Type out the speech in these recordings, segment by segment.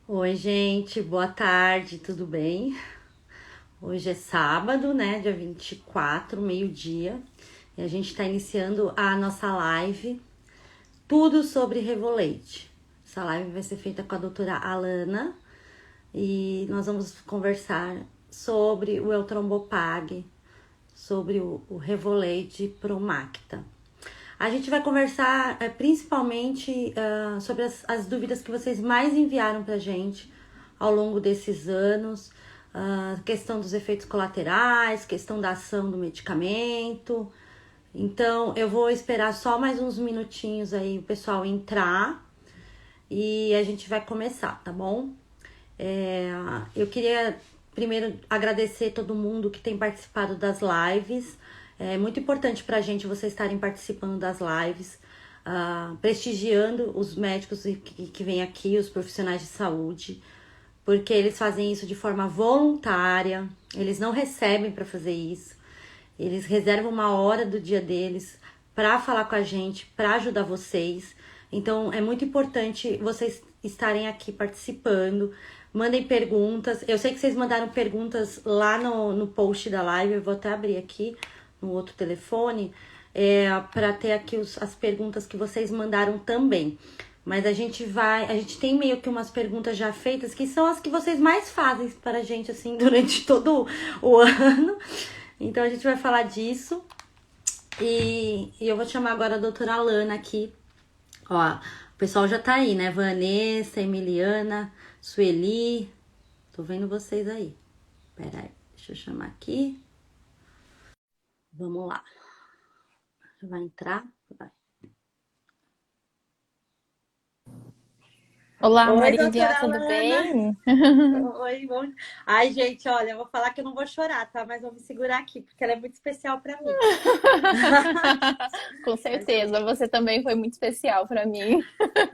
Oi, gente, boa tarde, tudo bem? Hoje é sábado, né, dia 24, meio-dia, e a gente está iniciando a nossa live, tudo sobre Revolade. Essa live vai ser feita com a doutora Alana e nós vamos conversar sobre o Eltrombopag, sobre o Revolade Promacta. A gente vai conversar principalmente sobre as dúvidas que vocês mais enviaram pra gente ao longo desses anos, questão dos efeitos colaterais, questão da ação do medicamento. Então, eu vou esperar só mais uns minutinhos aí o pessoal entrar e a gente vai começar, tá bom? Eu queria primeiro agradecer todo mundo que tem participado das lives. É muito importante pra gente vocês estarem participando das lives, prestigiando os médicos que vêm aqui, os profissionais de saúde, porque eles fazem isso de forma voluntária, eles não recebem para fazer isso, eles reservam uma hora do dia deles para falar com a gente, para ajudar vocês. Então é muito importante vocês estarem aqui participando. Mandem perguntas. Eu sei que vocês mandaram perguntas lá no post da live. Eu vou até abrir aqui no outro telefone para ter aqui as perguntas que vocês mandaram também. Mas a gente tem meio que umas perguntas já feitas que são as que vocês mais fazem para a gente assim durante todo o ano. Então a gente vai falar disso. E eu vou chamar agora a doutora Alana aqui. Ó, o pessoal já tá aí, né? Vanessa, Emiliana, Sueli. Tô vendo vocês aí. Pera aí, deixa eu chamar aqui. Vamos lá. Vai entrar? Vai. Olá, Oi, Marília, doutora tudo Alana. bem? Oi, bom. Ai, gente, olha, eu vou falar que eu não vou chorar, tá? Mas vou me segurar aqui, porque ela é muito especial pra mim. Com certeza, você também foi muito especial para mim.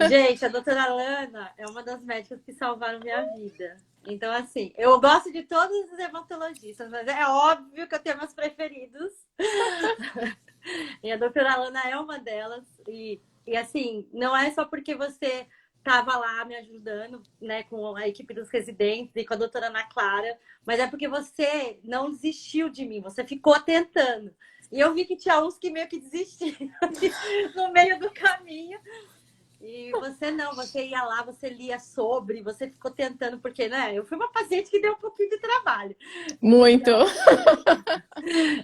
Gente, a doutora Lana é uma das médicas que salvaram minha vida. Então, assim, eu gosto de todos os hematologistas, mas é óbvio que eu tenho meus preferidos. E a doutora Lana é uma delas. E assim, não é só porque você estava lá me ajudando, né, com a equipe dos residentes e com a doutora Ana Clara, mas é porque você não desistiu de mim, você ficou tentando. E eu vi que tinha uns que meio que desistiram no meio do caminho. E você não, você ia lá, você lia sobre, você ficou tentando, porque, né, eu fui uma paciente que deu um pouquinho de trabalho. Muito.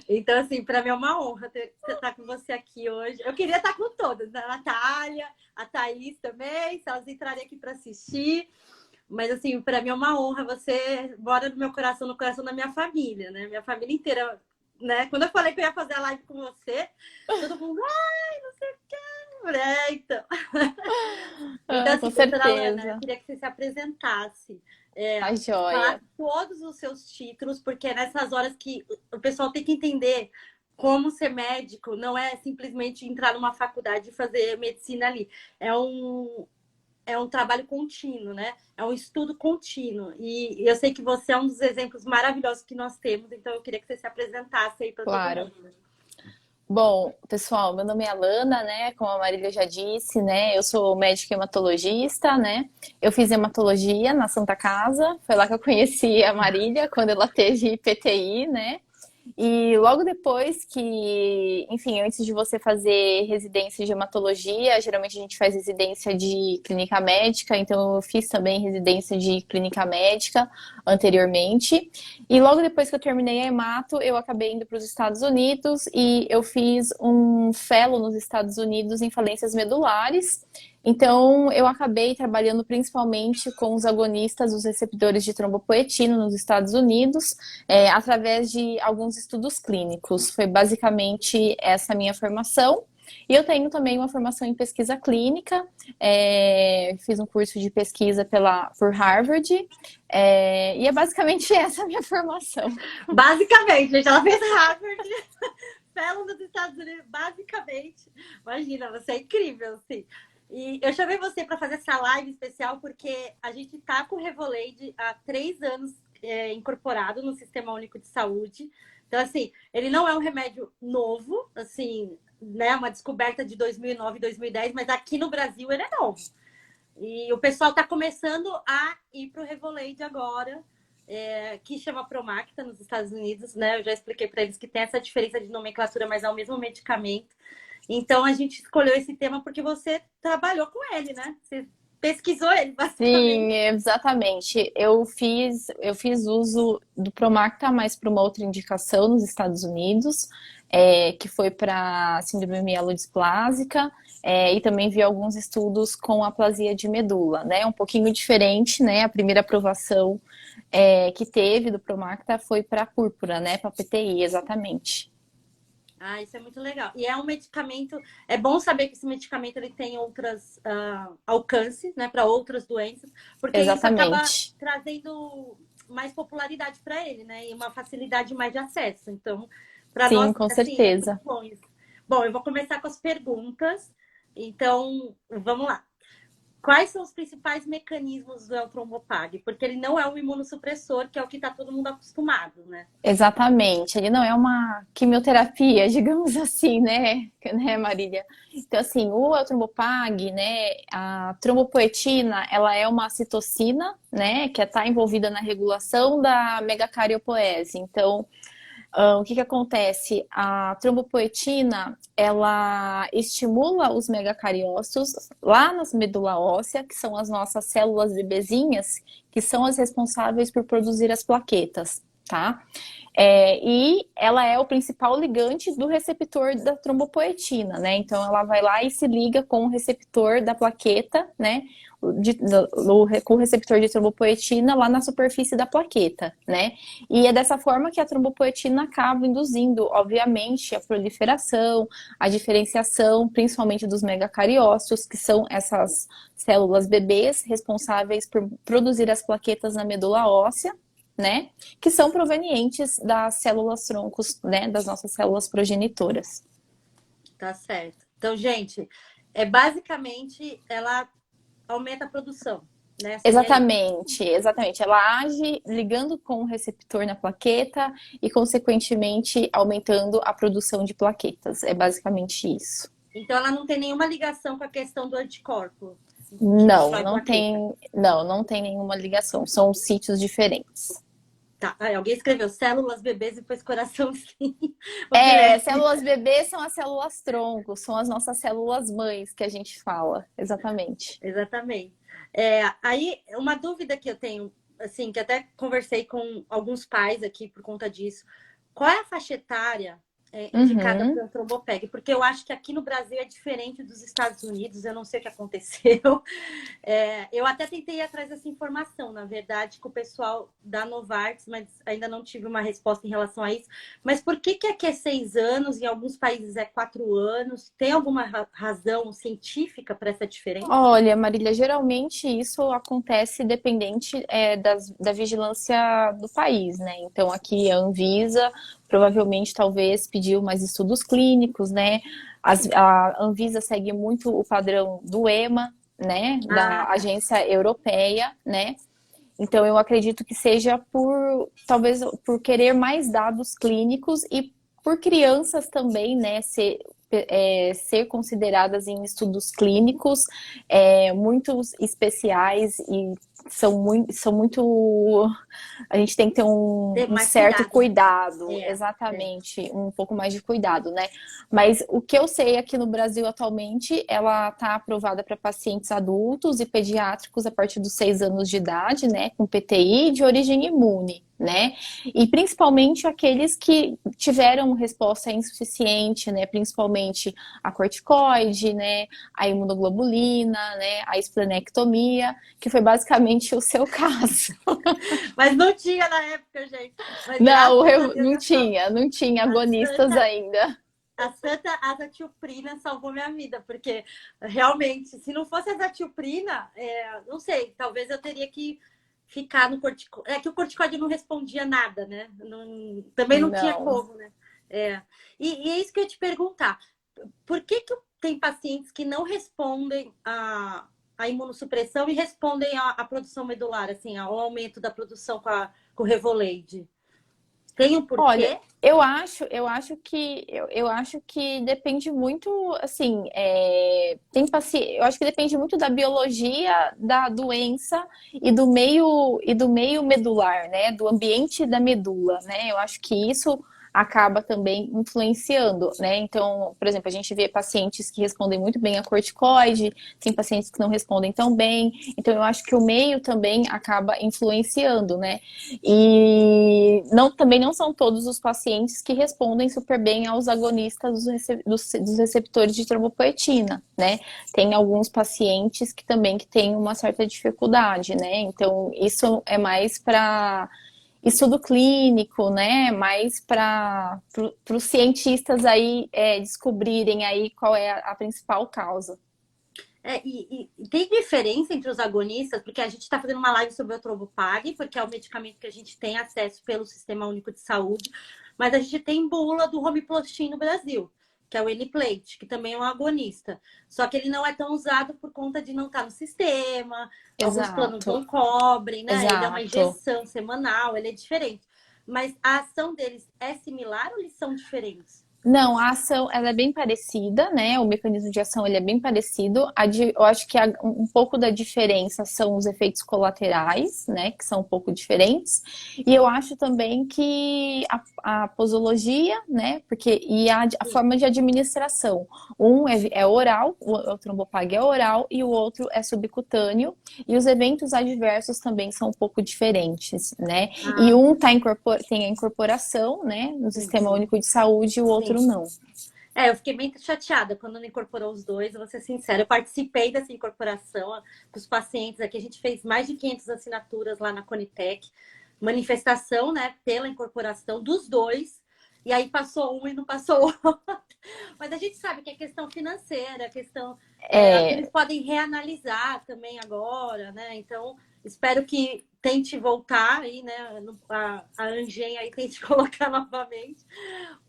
Então, assim, para mim é uma honra estar com você aqui hoje. Eu queria estar com todas, né? A Natália, a Thaís também, se elas entrarem aqui para assistir. Mas, assim, para mim é uma honra. Você mora no meu coração, no coração da minha família, né? Minha família inteira, né? Quando eu falei que eu ia fazer a live com você, todo mundo, ai, não sei o que. Então, então, Com assim, doutora Alana, eu certeza. queria que você se apresentasse, Tá falasse joia. todos os seus títulos, porque é nessas horas que o pessoal tem que entender como ser médico não é simplesmente entrar numa faculdade e fazer medicina ali. É um trabalho contínuo, né? É um estudo contínuo. E eu sei que você é um dos exemplos maravilhosos que nós temos, então eu queria que você se apresentasse aí para todo Claro. mundo. Bom, pessoal, meu nome é Alana, né? Como a Marília já disse, né? Eu sou médica hematologista, né? Eu fiz hematologia na Santa Casa. Foi lá que eu conheci a Marília quando ela teve PTI, né? E logo depois que, enfim, antes de você fazer residência de hematologia, geralmente a gente faz residência de clínica médica, então eu fiz também residência de clínica médica anteriormente. E logo depois que eu terminei a hemato, eu acabei indo para os Estados Unidos e eu fiz um fellow nos Estados Unidos em falências medulares. Então, eu acabei trabalhando principalmente com os agonistas, os receptores de trombopoetina nos Estados Unidos, através de alguns estudos clínicos. Foi basicamente essa minha formação. E eu tenho também uma formação em pesquisa clínica, fiz um curso de pesquisa por Harvard, e é basicamente essa a minha formação. Basicamente, gente, ela fez Harvard, fellow nos Estados Unidos, basicamente. Imagina, você é incrível, assim. E eu chamei você para fazer essa live especial porque a gente está com o Revolade há 3 anos incorporado no Sistema Único de Saúde. Então, assim, ele não é um remédio novo, assim, né? Uma descoberta de 2009, 2010, mas aqui no Brasil ele é novo. E o pessoal está começando a ir para o Revolade agora, que chama Promacta nos Estados Unidos, né? Eu já expliquei para eles que tem essa diferença de nomenclatura, mas é o mesmo medicamento. Então a gente escolheu esse tema porque você trabalhou com ele, né? Você pesquisou ele, Sim, basicamente. exatamente. Eu fiz uso do Promacta, mas para uma outra indicação nos Estados Unidos, que foi para síndrome mielodisplásica, e também vi alguns estudos com aplasia de medula, né? Um pouquinho diferente, né? A primeira aprovação que teve do Promacta foi para púrpura, né? Para PTI, exatamente. Ah, isso é muito legal. E é um medicamento. É bom saber que esse medicamento ele tem outras alcances, né, para outras doenças, porque isso acaba Exatamente. trazendo mais popularidade para ele, né, e uma facilidade mais de acesso. Então, para Sim, nós, com assim, é muito certeza. bom isso. Bom, eu vou começar com as perguntas. Então, vamos lá. Quais são os principais mecanismos do Eltrombopag? Porque ele não é um imunossupressor, que é o que está todo mundo acostumado, né? Exatamente, ele não é uma quimioterapia, digamos assim, né, Marília? Então, assim, o Eltrombopag, né, a trombopoetina, ela é uma citocina, né, que está envolvida na regulação da megacariopoese. Então, o que que acontece? A trombopoetina, ela estimula os megacariócitos lá nas medula óssea, que são as nossas células bebezinhas, que são as responsáveis por produzir as plaquetas, tá? E ela é o principal ligante do receptor da trombopoetina, né? Então ela vai lá e se liga com o receptor da plaqueta, né? Com o receptor de trombopoetina lá na superfície da plaqueta, né? E é dessa forma que a trombopoetina acaba induzindo, obviamente, a proliferação, a diferenciação, principalmente dos megacariócitos, que são essas células bebês responsáveis por produzir as plaquetas na medula óssea, né? Que são provenientes das células troncos, né? Das nossas células progenitoras. Tá certo. Então, gente, basicamente ela aumenta a produção, né? Seria isso. Exatamente, exatamente. Ela age ligando com o receptor na plaqueta e, consequentemente, aumentando a produção de plaquetas. É basicamente isso. Então, ela não tem nenhuma ligação com a questão do anticorpo que Não, destrói não plaqueta. tem, não tem nenhuma ligação. São sítios diferentes. Tá. Aí, alguém escreveu células bebês e pôs coraçãozinho. O Guilherme. Células bebê são as células tronco, são as nossas células mães que a gente fala. Exatamente. Exatamente. Aí, uma dúvida que eu tenho, assim, que até conversei com alguns pais aqui por conta disso. Qual é a faixa etária indicada Uhum. para o Trombopeg? Porque eu acho que aqui no Brasil é diferente dos Estados Unidos, eu não sei o que aconteceu. Eu até tentei ir atrás dessa informação, na verdade, com o pessoal da Novartis, mas ainda não tive uma resposta em relação a isso. Mas por que aqui é 6 anos, em alguns países é 4 anos? Tem alguma razão científica para essa diferença? Olha, Marília, geralmente isso acontece dependente da vigilância do país, né? Então, aqui a Anvisa provavelmente talvez pediu mais estudos clínicos, né? A Anvisa segue muito o padrão do EMA, né? Ah, Da tá. agência europeia, né? Então, eu acredito que seja talvez por querer mais dados clínicos e por crianças também, né, ser consideradas em estudos clínicos muito especiais e são muito. A gente tem que ter Ter um mais certo cuidado, né? cuidado, É. exatamente, um pouco mais de cuidado, né? Mas o que eu sei aqui no Brasil atualmente, ela está aprovada para pacientes adultos e pediátricos a partir dos 6 anos de idade, né? Com PTI de origem imune, né? E principalmente aqueles que tiveram resposta insuficiente, né? Principalmente a corticoide, né? A imunoglobulina, né? A esplenectomia, que foi basicamente o seu caso. Mas não tinha na época, gente. Mas Não, graças a Deus não tinha a agonistas Santa, ainda. a Santa Azatilprina salvou minha vida, porque realmente, se não fosse a Azatilprina, não sei, talvez eu teria que ficar no corticoide. É que o corticoide não respondia nada, né? Também não tinha Não. como, né? É. E é isso que eu ia te perguntar. Por que tem pacientes que não respondem a imunossupressão e respondem à produção medular, assim, ao aumento da produção com o Revolade? Tem um Olha, porquê? eu acho que depende muito, assim, eu acho que depende muito da biologia da doença e do meio medular, né? Do ambiente da medula, né? Eu acho que isso acaba também influenciando, né? Então, por exemplo, a gente vê pacientes que respondem muito bem a corticoide, tem pacientes que não respondem tão bem. Então, eu acho que o meio também acaba influenciando, né? E também não são todos os pacientes que respondem super bem aos agonistas dos receptores de trombopoetina, né? Tem alguns pacientes que têm uma certa dificuldade, né? Então, isso é mais para estudo clínico, né? Mais para os cientistas aí descobrirem aí qual é a principal causa. E tem diferença entre os agonistas, porque a gente está fazendo uma live sobre o Trombopag, porque é o medicamento que a gente tem acesso pelo Sistema Único de Saúde, mas a gente tem bula do Romiplostim no Brasil, que é o Nplate, que também é um agonista. Só que ele não é tão usado por conta de não estar no sistema, alguns planos Exato, não cobrem, né? Ele é uma exato. injeção semanal, ele é diferente. Mas a ação deles é similar ou eles são diferentes? Não, a ação ela é bem parecida, né? O mecanismo de ação ele é bem parecido. Eu acho que um pouco da diferença são os efeitos colaterais, né? Que são um pouco diferentes. E eu acho também que a posologia, né? A forma de administração. Um é oral, o Trombopag é oral e o outro é subcutâneo. E os eventos adversos também são um pouco diferentes, né? E Ah, um tem a incorporação, né? No sim, Sistema sim. Único de Saúde e o outro Sim. não. Eu fiquei bem chateada quando não incorporou os dois, eu vou ser sincera. Eu participei dessa incorporação com os pacientes aqui. A gente fez mais de 500 assinaturas lá na Conitec. Manifestação, né, pela incorporação dos dois. E aí passou um e não passou o outro. Mas a gente sabe que é questão financeira, questão... acho que É, eles podem reanalisar também agora, né? Então, espero que tente voltar aí, né? A Angen aí tente colocar novamente.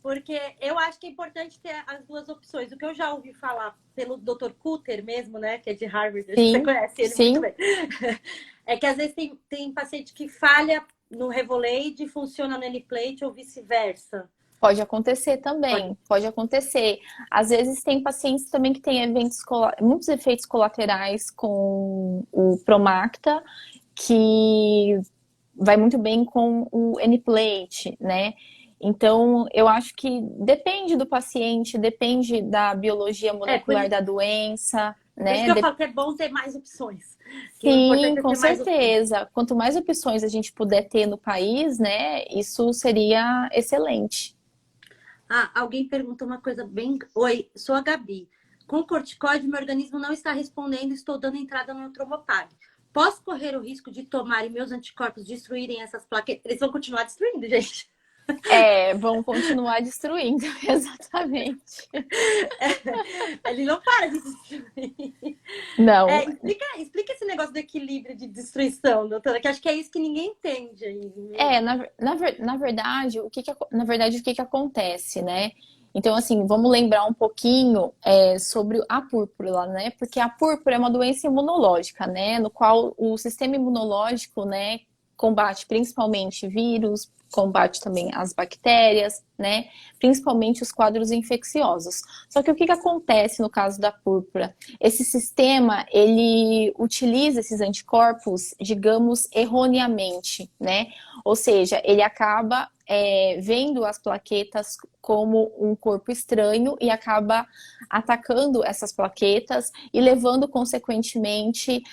Porque eu acho que é importante ter as duas opções. O que eu já ouvi falar pelo Dr. Cutter mesmo, né? Que é de Harvard, acho que você sim, conhece ele muito sim, bem. É que às vezes tem paciente que falha no Revolade e funciona no Nplate ou vice-versa. pode acontecer Pode. também, pode acontecer. Às vezes tem pacientes também que têm muitos efeitos colaterais com o Promacta, que vai muito bem com o Nplate, né? Então, eu acho que depende do paciente, depende da biologia Por molecular isso, da doença, por isso né? que eu falo que é bom ter mais opções. Que o Sim, importante é com ter mais opções. certeza. Quanto mais opções a gente puder ter no país, né, isso seria excelente. Ah, alguém perguntou uma coisa bem. Oi, sou a Gabi. Com corticoide, meu organismo não está respondendo, estou dando entrada no trombopag. Posso correr o risco de tomar e meus anticorpos destruírem essas plaquetas? Eles vão continuar destruindo, gente. Vão continuar destruindo, exatamente. Ele não para de destruir. Não, Explica esse negócio do equilíbrio de destruição, doutora, que acho que é isso que ninguém entende ainda. na verdade, o que que acontece, né? Então, assim, vamos lembrar um pouquinho sobre a púrpura, né? Porque a púrpura é uma doença imunológica, né? No qual o sistema imunológico, né, combate principalmente vírus, combate também as bactérias, né? Principalmente os quadros infecciosos. Só que o que que acontece no caso da púrpura? Esse sistema, ele utiliza esses anticorpos, digamos, erroneamente, né? Ou seja, ele acaba vendo as plaquetas como um corpo estranho e acaba atacando essas plaquetas e levando, consequentemente,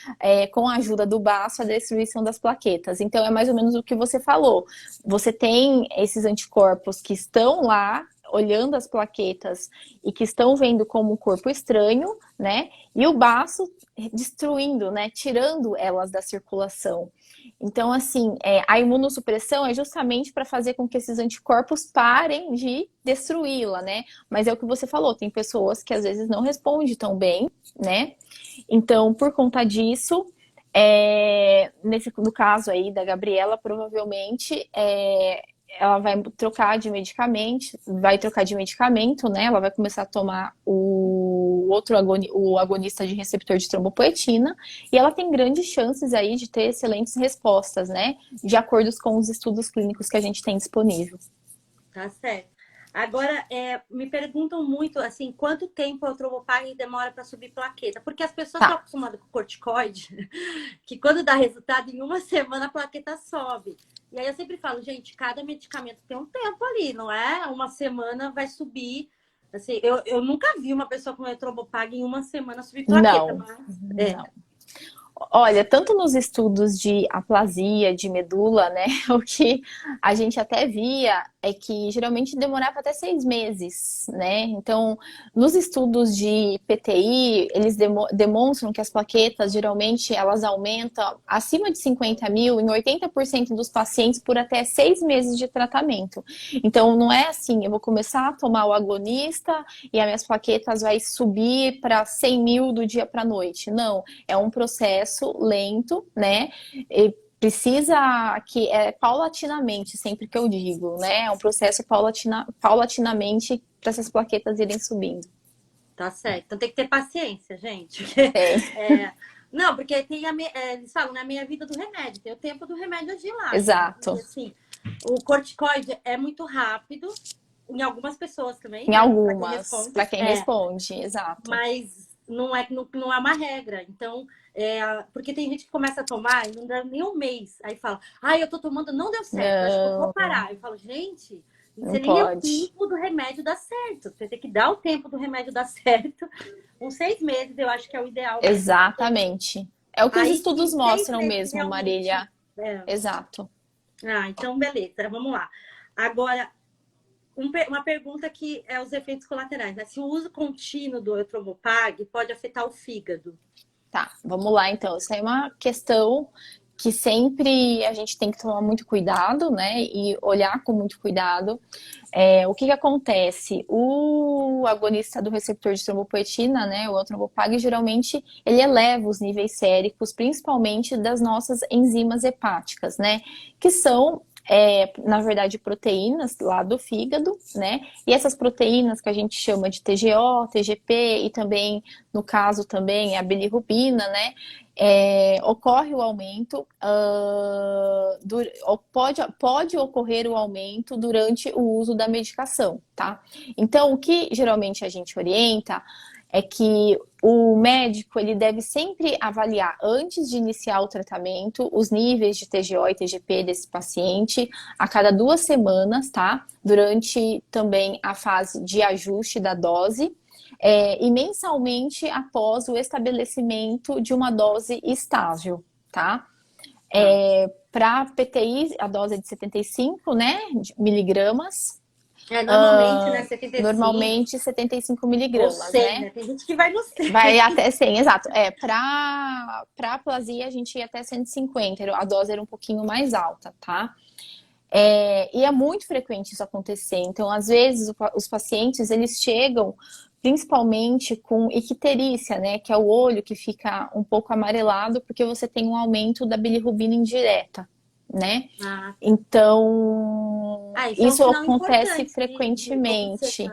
com a ajuda do baço, a destruição das plaquetas. Então, é mais ou menos o que você falou. Você tem esses anticorpos que estão lá, olhando as plaquetas e que estão vendo como um corpo estranho, né? E o baço destruindo, né? Tirando elas da circulação. Então, assim, a imunossupressão é justamente para fazer com que esses anticorpos parem de destruí-la, né? Mas é o que você falou, tem pessoas que às vezes não respondem tão bem, né? Então, por conta disso, no caso aí da Gabriela, provavelmente ela vai trocar de medicamento, né? Ela vai começar a tomar o agonista de receptor de trombopoetina, e ela tem grandes chances aí de ter excelentes respostas, né? De acordo com os estudos clínicos que a gente tem disponível. Tá certo. Agora, me perguntam muito, assim, quanto tempo o Trombopag demora para subir plaqueta? Porque as pessoas estão acostumadas com corticoide, que quando dá resultado, em uma semana a plaqueta sobe. E aí eu sempre falo, gente, cada medicamento tem um tempo ali, não é? Uma semana vai subir. Assim, eu nunca vi uma pessoa com Trombopag em uma semana subir plaqueta, Não, mas... não. Olha, tanto nos estudos de aplasia, de medula, né? O que a gente até via é que geralmente demorava até 6 meses, né? Então, nos estudos de PTI, eles demonstram que as plaquetas, geralmente, elas aumentam acima de 50 mil em 80% dos pacientes por até 6 meses de tratamento. Então, não é assim, eu vou começar a tomar o agonista e as minhas plaquetas vai subir para 100 mil do dia para a noite. Não, é um processo lento, né? E precisa que paulatinamente, sempre que eu digo, né? É um processo paulatinamente para essas plaquetas irem subindo. Tá certo. Então tem que ter paciência, gente. Não, porque tem eles falam, né? A meia vida do remédio, tem o tempo do remédio agir lá. Exato. E, assim, o corticoide é muito rápido, em algumas pessoas também. Em né? algumas, para quem responde, exato. Mas não é uma regra. Então, porque tem gente que começa a tomar e não dá nem um mês. Aí fala, eu tô tomando, não deu certo, acho que eu vou parar. Eu falo, gente, você nem é o tempo do remédio dar certo. Você tem que dar o tempo do remédio dar certo. Uns 6 meses, eu acho que é o ideal. Exatamente. É o que os estudos mostram mesmo, realmente... Marília. Exato. Então, beleza. Vamos lá. Agora, uma pergunta que é os efeitos colaterais, né? Se o uso contínuo do Trombopag pode afetar o fígado. Tá, vamos lá então. Essa é uma questão que sempre a gente tem que tomar muito cuidado, né? E olhar com muito cuidado. O que acontece? O agonista do receptor de trombopoetina, né? O Trombopag, geralmente ele eleva os níveis séricos, principalmente das nossas enzimas hepáticas, né? Que são na verdade, proteínas lá do fígado, né? E essas proteínas que a gente chama de TGO, TGP e também, no caso também, a bilirrubina, né? Ocorre o aumento, pode ocorrer o aumento durante o uso da medicação, tá? Então, o que geralmente a gente orienta é que o médico ele deve sempre avaliar, antes de iniciar o tratamento, os níveis de TGO e TGP desse paciente a cada 2 semanas, tá? Durante também a fase de ajuste da dose. E mensalmente após o estabelecimento de uma dose estável, tá? Para PTI, a dose é de 75, né, miligramas. Normalmente, né, 75. Normalmente 75 miligramas, 100, né? Tem gente que vai no 100. Vai até 100, exato. Para aplasia a gente ia até 150, a dose era um pouquinho mais alta, tá? E é muito frequente isso acontecer. Então, às vezes, os pacientes, eles chegam principalmente com icterícia, né? Que é o olho que fica um pouco amarelado porque você tem um aumento da bilirrubina indireta, né? Então, isso acontece frequentemente.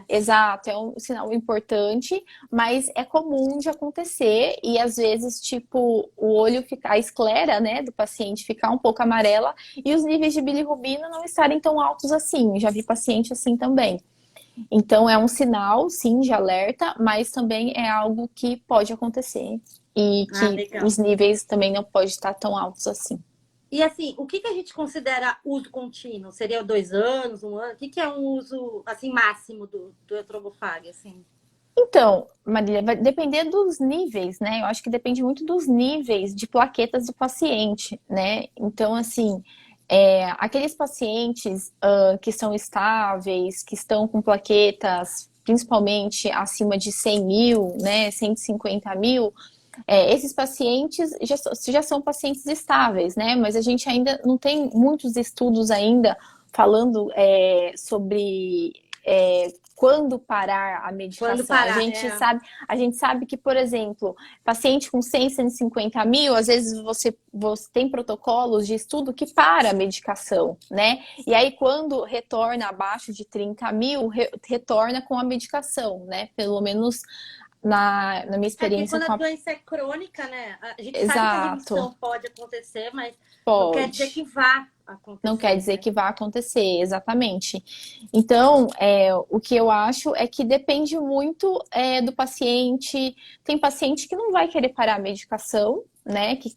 Exato, é um sinal importante, mas é comum de acontecer e às vezes, tipo, o olho fica, a esclera, né, do paciente ficar um pouco amarela e os níveis de bilirrubina não estarem tão altos assim. Já vi paciente assim também. Então, é um sinal, sim, de alerta, mas também é algo que pode acontecer e que os níveis também não podem estar tão altos assim. E assim, o que a gente considera uso contínuo? Seria 2 anos, 1 ano? O que é um uso assim, máximo do Trombopag, assim? Então, Marília, vai depender dos níveis, né? Eu acho que depende muito dos níveis de plaquetas do paciente, né? Então, assim, aqueles pacientes que são estáveis, que estão com plaquetas principalmente acima de 100 mil, né? 150 mil, esses pacientes já são pacientes estáveis, né? Mas a gente ainda não tem muitos estudos ainda falando sobre quando parar a Quando medicação. parar, A gente sabe que, por exemplo, paciente com 100, 150 mil, às vezes você tem protocolos de estudo que para a medicação, né? E aí, quando retorna abaixo de 30 mil, retorna com a medicação, né? Pelo menos na minha porque experiência quando a com a... doença é crônica, né? A gente sabe que a Exato, remissão pode acontecer, mas não quer dizer pode. que vá Não quer acontecer, dizer né? que vai acontecer, exatamente. Então, o que eu acho é que depende muito do paciente. Tem paciente que não vai querer parar a medicação, né? Que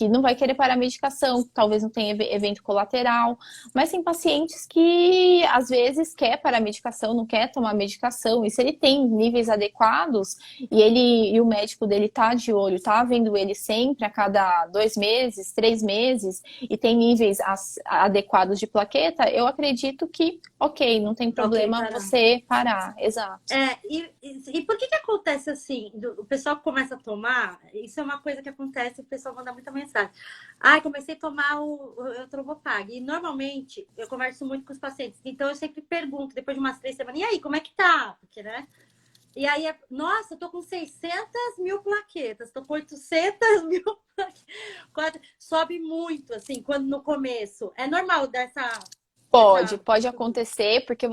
não vai querer parar a medicação, talvez não tenha evento colateral, mas tem pacientes que às vezes quer parar a medicação, não quer tomar medicação, e se ele tem níveis adequados e o médico dele tá de olho, tá vendo ele sempre a cada 2 meses, 3 meses, e tem níveis adequados de plaqueta, eu acredito que, ok, não tem Ok, problema parar. você parar, exato. E por que acontece assim? O pessoal começa a tomar, isso é uma coisa que acontece, o pessoal manda muita mensagem. Ah, comecei a tomar o Eutrovopag. E normalmente eu converso muito com os pacientes, então eu sempre pergunto, depois de umas 3 semanas, e aí, como é que tá? Porque, né? E aí, nossa, eu tô com 600 mil plaquetas, tô com 800 mil plaquetas. Sobe muito, assim, quando no começo. É normal dessa Pode acontecer, porque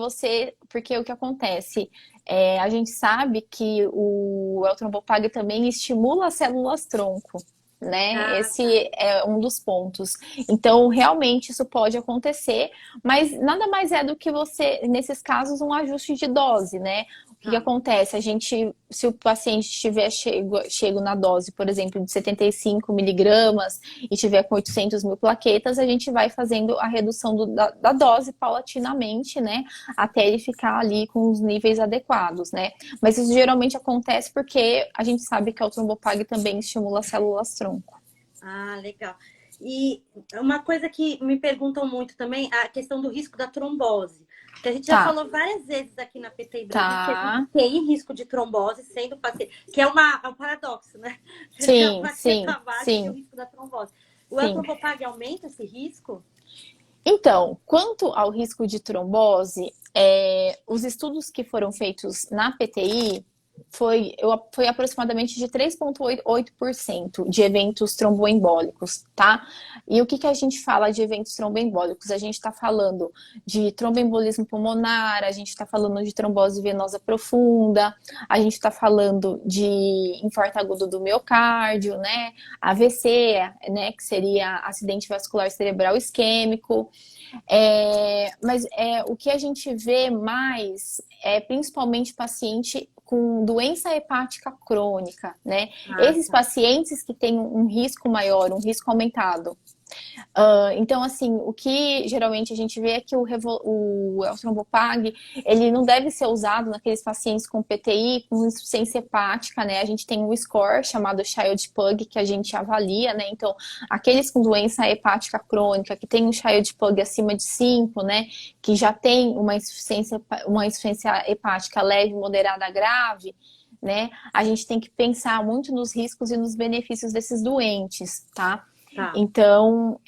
o que acontece? A gente sabe que o Eltrombopag também estimula as células tronco, né? Ah, tá. Esse é um dos pontos. Então, realmente, isso pode acontecer, mas nada mais é do que nesses casos, um ajuste de dose, né? O que Tá. acontece? Se o paciente estiver chego na dose, por exemplo, de 75 miligramas e tiver com 800 mil plaquetas, a gente vai fazendo a redução da dose paulatinamente, né? Até ele ficar ali com os níveis adequados, né? Mas isso geralmente acontece porque a gente sabe que o Trombopag também estimula as células tronco. Ah, legal. E uma coisa que me perguntam muito também, a questão do risco da trombose. Que a gente já Tá, falou várias vezes aqui na PT e Brasil que a gente tá. tem risco de trombose sendo paciente, que é um paradoxo, né? Você tem a Sim, plaqueta sim, baixa e tem o sim, risco da trombose. O sim. Eltrombopag aumenta esse risco? Então, quanto ao risco de trombose, os estudos que foram feitos na PTI foi aproximadamente de 3,8% de eventos tromboembólicos, tá? E o que a gente fala de eventos tromboembólicos? A gente está falando de tromboembolismo pulmonar, a gente está falando de trombose venosa profunda, a gente está falando de infarto agudo do miocárdio, né? AVC, né? Que seria acidente vascular cerebral isquêmico. Mas o que a gente vê mais é principalmente paciente com doença hepática crônica, né? Ah, Esses tá. pacientes que têm um risco maior, um risco aumentado. Então, assim, o que geralmente a gente vê é que o Eltrombopag, ele não deve ser usado naqueles pacientes com PTI, com insuficiência hepática, né? A gente tem um score chamado Child Pug que a gente avalia, né? Então, aqueles com doença hepática crônica, que tem um Child Pug acima de 5, né? Que já tem uma insuficiência hepática leve, moderada, grave, né? A gente tem que pensar muito nos riscos e nos benefícios desses doentes, tá? Tá. Então,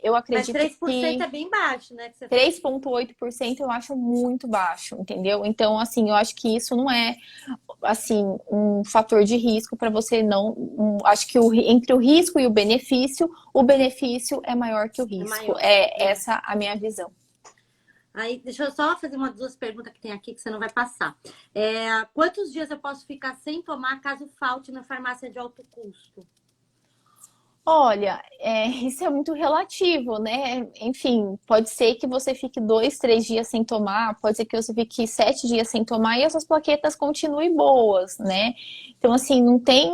eu Mas acredito 3% que é bem baixo, né? Que você falou. 3,8% eu acho muito baixo, entendeu? Então, assim, eu acho que isso não é, assim, um fator de risco para você não. Acho que entre o risco e o benefício é maior que o É risco. maior. É É. essa a minha visão. Aí, deixa eu só fazer duas perguntas que tem aqui que você não vai passar. Quantos dias eu posso ficar sem tomar caso falte na farmácia de alto custo? Olha, isso é muito relativo, né? Enfim, pode ser que você fique 2, 3 dias sem tomar, pode ser que você fique 7 dias sem tomar e as suas plaquetas continuem boas, né? Então, assim, não tem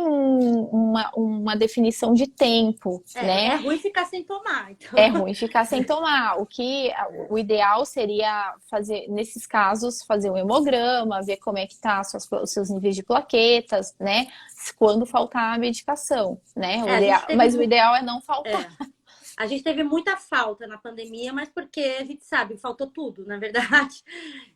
uma definição de tempo, É né? ruim ficar sem tomar, então. É ruim ficar sem tomar. O ideal seria fazer, nesses casos, fazer um hemograma, ver como é que tá os seus níveis de plaquetas, né? Quando faltar a medicação, né? A gente teve. Mas o ideal é não faltar. É, a gente teve muita falta na pandemia, mas porque a gente sabe, faltou tudo, na verdade.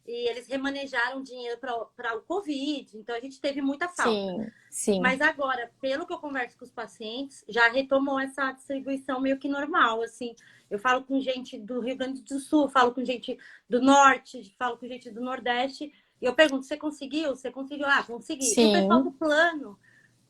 E eles remanejaram dinheiro para o Covid, então a gente teve muita falta. Sim, sim. Mas agora, pelo que eu converso com os pacientes, já retomou essa distribuição meio que normal, assim. Eu falo com gente do Rio Grande do Sul, falo com gente do Norte, falo com gente do Nordeste, E eu pergunto, você conseguiu? Você conseguiu? Ah, consegui. E o pessoal do Sim, plano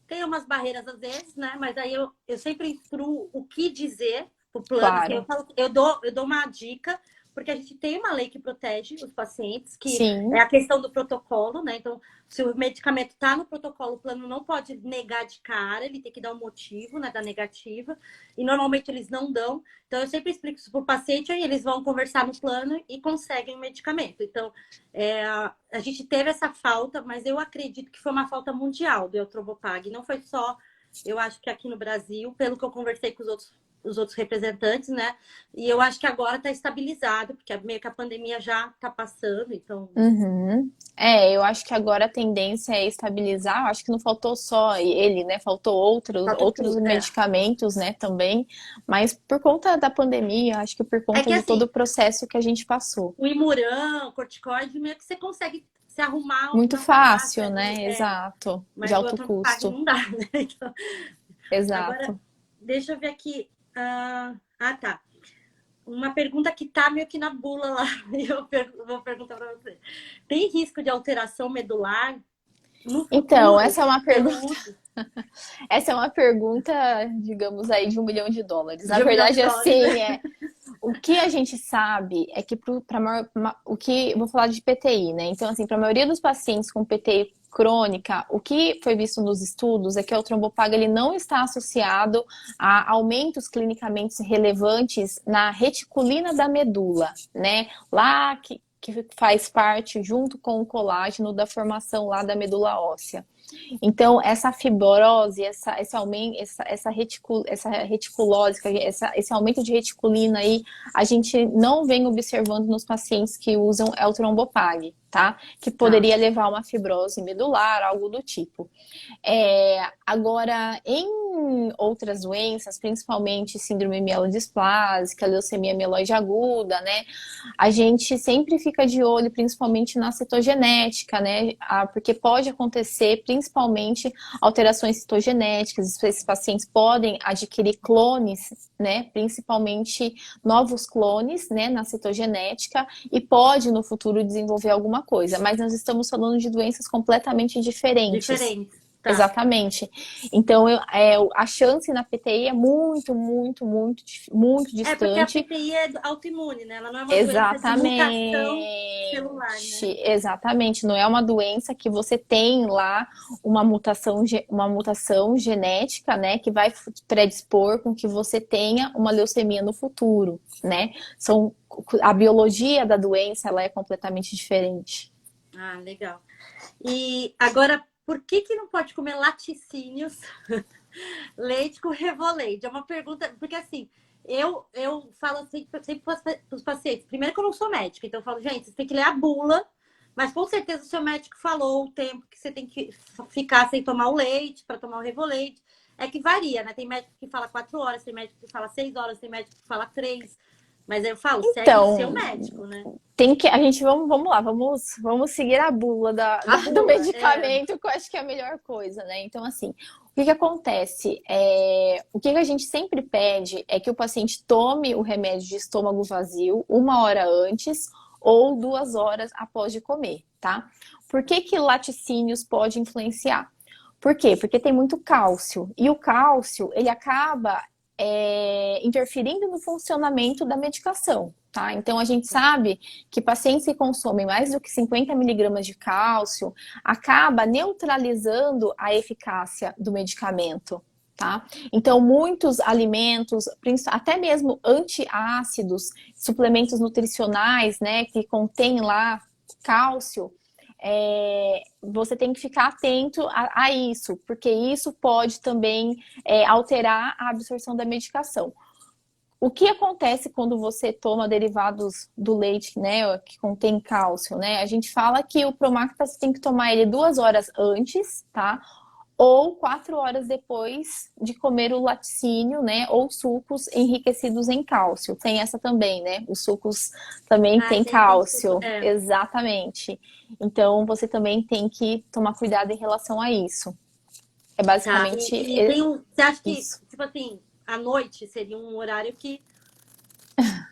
tem umas barreiras às vezes, né? Mas aí eu sempre instruo o que dizer pro plano, assim, claro. eu dou uma dica, porque a gente tem uma lei que protege os pacientes, que é Sim. a questão do protocolo, né? Então, se o medicamento está no protocolo, o plano não pode negar de cara, ele tem que dar um motivo, né, da negativa, e normalmente eles não dão. Então, eu sempre explico isso pro paciente, aí eles vão conversar no plano e conseguem o medicamento. Então, a gente teve essa falta, mas eu acredito que foi uma falta mundial do Eltrombopag. Não foi só, eu acho que aqui no Brasil, pelo que eu conversei com os outros representantes, né? E eu acho que agora está estabilizado, porque meio que a pandemia já está passando, então. Uhum. É, eu acho que agora a tendência é estabilizar. Eu acho que não faltou só ele, né? Faltou Falta outros tudo. medicamentos, né, também. Mas por conta da pandemia, acho que por É conta que de todo assim, o processo que a gente passou. o Imuran, o corticoide, meio que você consegue se arrumar Muito na farmácia fácil, ali, né? Exato. De mas o alto Eltrombopag custo. não dá, né? Então, agora, Exato. deixa eu ver aqui. Tá. Uma pergunta que tá meio que na bula lá, e vou perguntar para você. Tem risco de alteração medular no Então, futuro pelo uso essa é uma pergunta, digamos aí, de US$ 1 milhão. Na de US$ 1 milhão? verdade, assim, o que a gente sabe é que o que vou falar de PTI, né? Então, assim, para a maioria dos pacientes com PTI crônica, o que foi visto nos estudos é que o trombopaga ele não está associado a aumentos clinicamente relevantes na reticulina da medula, né? Lá que faz parte junto com o colágeno da formação lá da medula óssea. Então, essa fibrose, esse aumento, essa reticulose, esse aumento de reticulina aí, a gente não vem observando nos pacientes que usam L-trombopag, tá? Que Tá. poderia levar a uma fibrose medular, algo do tipo. Agora, em outras doenças, principalmente síndrome mielodisplásica, leucemia mieloide aguda, né? A gente sempre fica de olho, principalmente na citogenética, né? Porque pode acontecer, principalmente, alterações citogenéticas. Esses pacientes podem adquirir clones, né? Principalmente novos clones, né? Na citogenética e pode no futuro desenvolver alguma coisa. Mas nós estamos falando de doenças completamente diferentes. Diferente. Tá. Exatamente. Então, a chance na PTI é muito, muito, muito, muito É porque a distante. PTI é autoimune, né? Ela não é uma doença de mutação celular, né? Exatamente, exatamente. Não é uma doença que você tem lá uma mutação genética, né, que vai predispor com que você tenha uma leucemia no futuro, né? A biologia da doença, ela é completamente diferente. Ah, legal. E agora, por que não pode comer laticínios, leite com revoleide? É uma pergunta, porque assim, eu falo assim, sempre para os pacientes. Primeiro que eu não sou médica, então eu falo, gente, você tem que ler a bula, mas com certeza o seu médico falou o tempo que você tem que ficar sem tomar o leite, para tomar o revoleide. É que varia, né? Tem médico que fala 4 horas, tem médico que fala 6 horas, tem médico que fala 3. Mas eu falo, segue o seu Então, médico, né? a gente vamos lá, vamos seguir a bula A do bula, medicamento, que eu acho que é a melhor coisa, né? Então, assim, o que acontece? O que a gente sempre pede é que o paciente tome o remédio de estômago vazio 1 hora antes ou 2 horas após de comer, tá? Por que laticínios pode influenciar? Por quê? Porque tem muito cálcio. E o cálcio, ele acaba interferindo no funcionamento da medicação. Tá? Então, a gente sabe que pacientes que consomem mais do que 50 miligramas de cálcio acaba neutralizando a eficácia do medicamento. Tá? Então, muitos alimentos, até mesmo antiácidos, suplementos nutricionais, né, que contêm lá cálcio, você tem que ficar atento a isso, porque isso pode também alterar a absorção da medicação. O que acontece quando você toma derivados do leite, né, que contém cálcio, né? A gente fala que o Promacta você tem que tomar ele 2 horas antes, tá? Ou 4 horas depois de comer o laticínio, né? Ou sucos enriquecidos em cálcio. Tem essa também, né? Os sucos também têm tem suco. cálcio. Exatamente. Então, você também tem que tomar cuidado em relação a isso. É Tá. basicamente E tem um. Você acha que, isso. tipo assim, à noite seria um horário que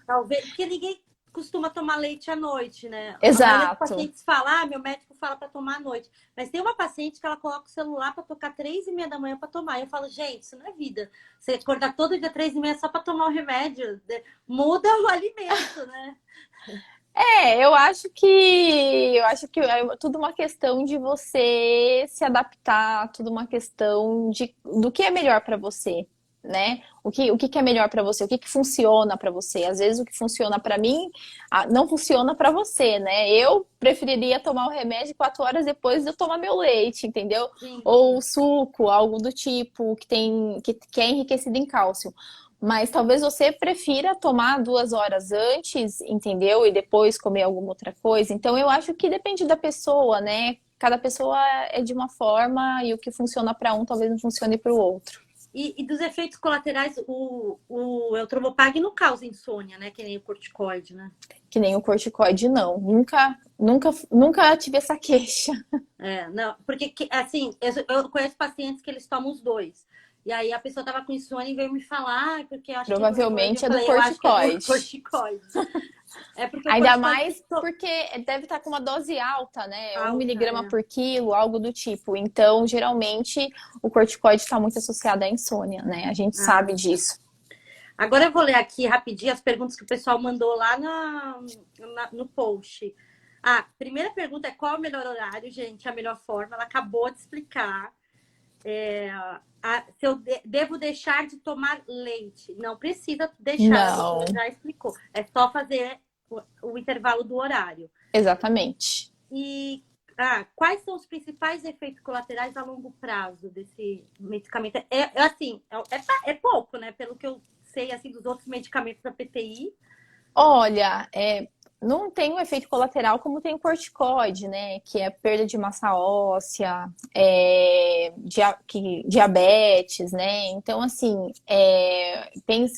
talvez. Porque ninguém. costuma tomar leite à noite, né? A maioria dos Exato. pacientes fala, meu médico fala para tomar à noite. Mas tem uma paciente que ela coloca o celular para tocar 3h30 da manhã para tomar. Eu falo, gente, isso não é vida. Você acordar todo dia 3h30 só para tomar o remédio, muda o alimento, né? Eu acho que é tudo uma questão de você se adaptar, tudo uma questão do que é melhor para você, né? O que é melhor para você, o que funciona para você. Às vezes o que funciona para mim não funciona para você, né? Eu preferiria tomar o remédio 4 horas depois de eu tomar meu leite, entendeu? Sim, Ou suco, algo do tipo que é enriquecido em cálcio. Mas talvez você prefira tomar 2 horas antes, entendeu? E depois comer alguma outra coisa. Então eu acho que depende da pessoa, né? Cada pessoa é de uma forma e o que funciona para um talvez não funcione para o outro. e dos efeitos colaterais, o Eltrombopag não causa insônia, né? Que nem o corticoide, né? Que nem o corticoide, não. Nunca, nunca, nunca tive essa queixa. É, não, porque assim, eu conheço pacientes que eles tomam os dois. E aí a pessoa tava com insônia e veio me falar, porque eu acho que é do remédio. Eu Provavelmente é do falei, eu acho que é do corticoide. corticoide. É porque o Ainda corticoide mais porque deve estar com uma dose alta, né? Um alta, miligrama é. por quilo, algo do tipo. Então, geralmente, o corticoide está muito associado à insônia, né? A gente Ah, sabe disso. agora eu vou ler aqui rapidinho as perguntas que o pessoal mandou lá no post. Ah, primeira pergunta é qual é o melhor horário, gente? A melhor forma, ela acabou de explicar. Se eu devo deixar de tomar leite. Não precisa deixar, a Não, doutora já explicou. É só fazer o intervalo do horário. exatamente. E quais são os principais efeitos colaterais a longo prazo desse medicamento? Assim, é pouco, né? Pelo que eu sei assim, dos outros medicamentos da PTI. Olha, não tem um efeito colateral como tem o corticoide, né? Que é perda de massa óssea, diabetes, né? Então, assim,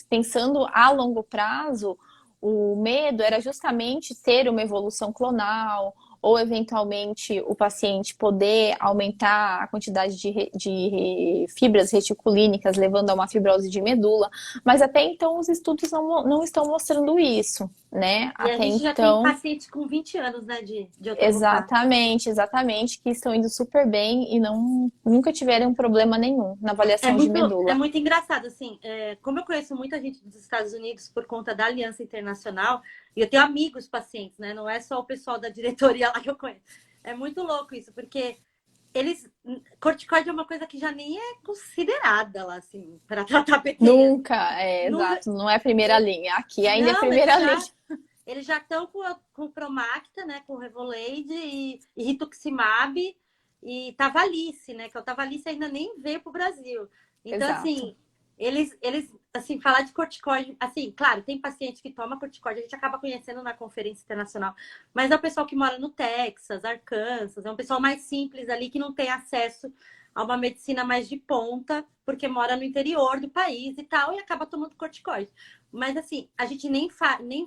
pensando a longo prazo, o medo era justamente ter uma evolução clonal, ou eventualmente o paciente poder aumentar a quantidade de fibras reticulínicas, levando a uma fibrose de medula. Mas até então os estudos não estão mostrando isso, né? E a Até gente já tem então, pacientes com 20 anos, né, de Eltrombopag. exatamente, que estão indo super bem e nunca tiveram problema nenhum na É avaliação de muito, é medula. muito engraçado, assim, como eu conheço muita gente dos Estados Unidos por conta da Aliança Internacional, e eu tenho amigos pacientes, né? Não é só o pessoal da diretoria lá que eu conheço. É muito louco isso, porque eles. Corticoide é uma coisa que já nem é considerada lá, assim, para tratar PT. Nunca, Nunca, exato, não é primeira linha. Aqui ainda é não, primeira linha. eles já estão com Promacta, né? Com Revolade e Rituximab e Tavalisse, né? Que o Tavalisse ainda nem veio para o Brasil. Então, Exato. assim, eles, assim, falar de corticoide, assim, claro, tem paciente que toma corticoide, a gente acaba conhecendo na conferência internacional, mas é o pessoal que mora no Texas, Arkansas, é um pessoal mais simples ali que não tem acesso a uma medicina mais de ponta, porque mora no interior do país e tal, e acaba tomando corticoide. Mas assim, a gente nem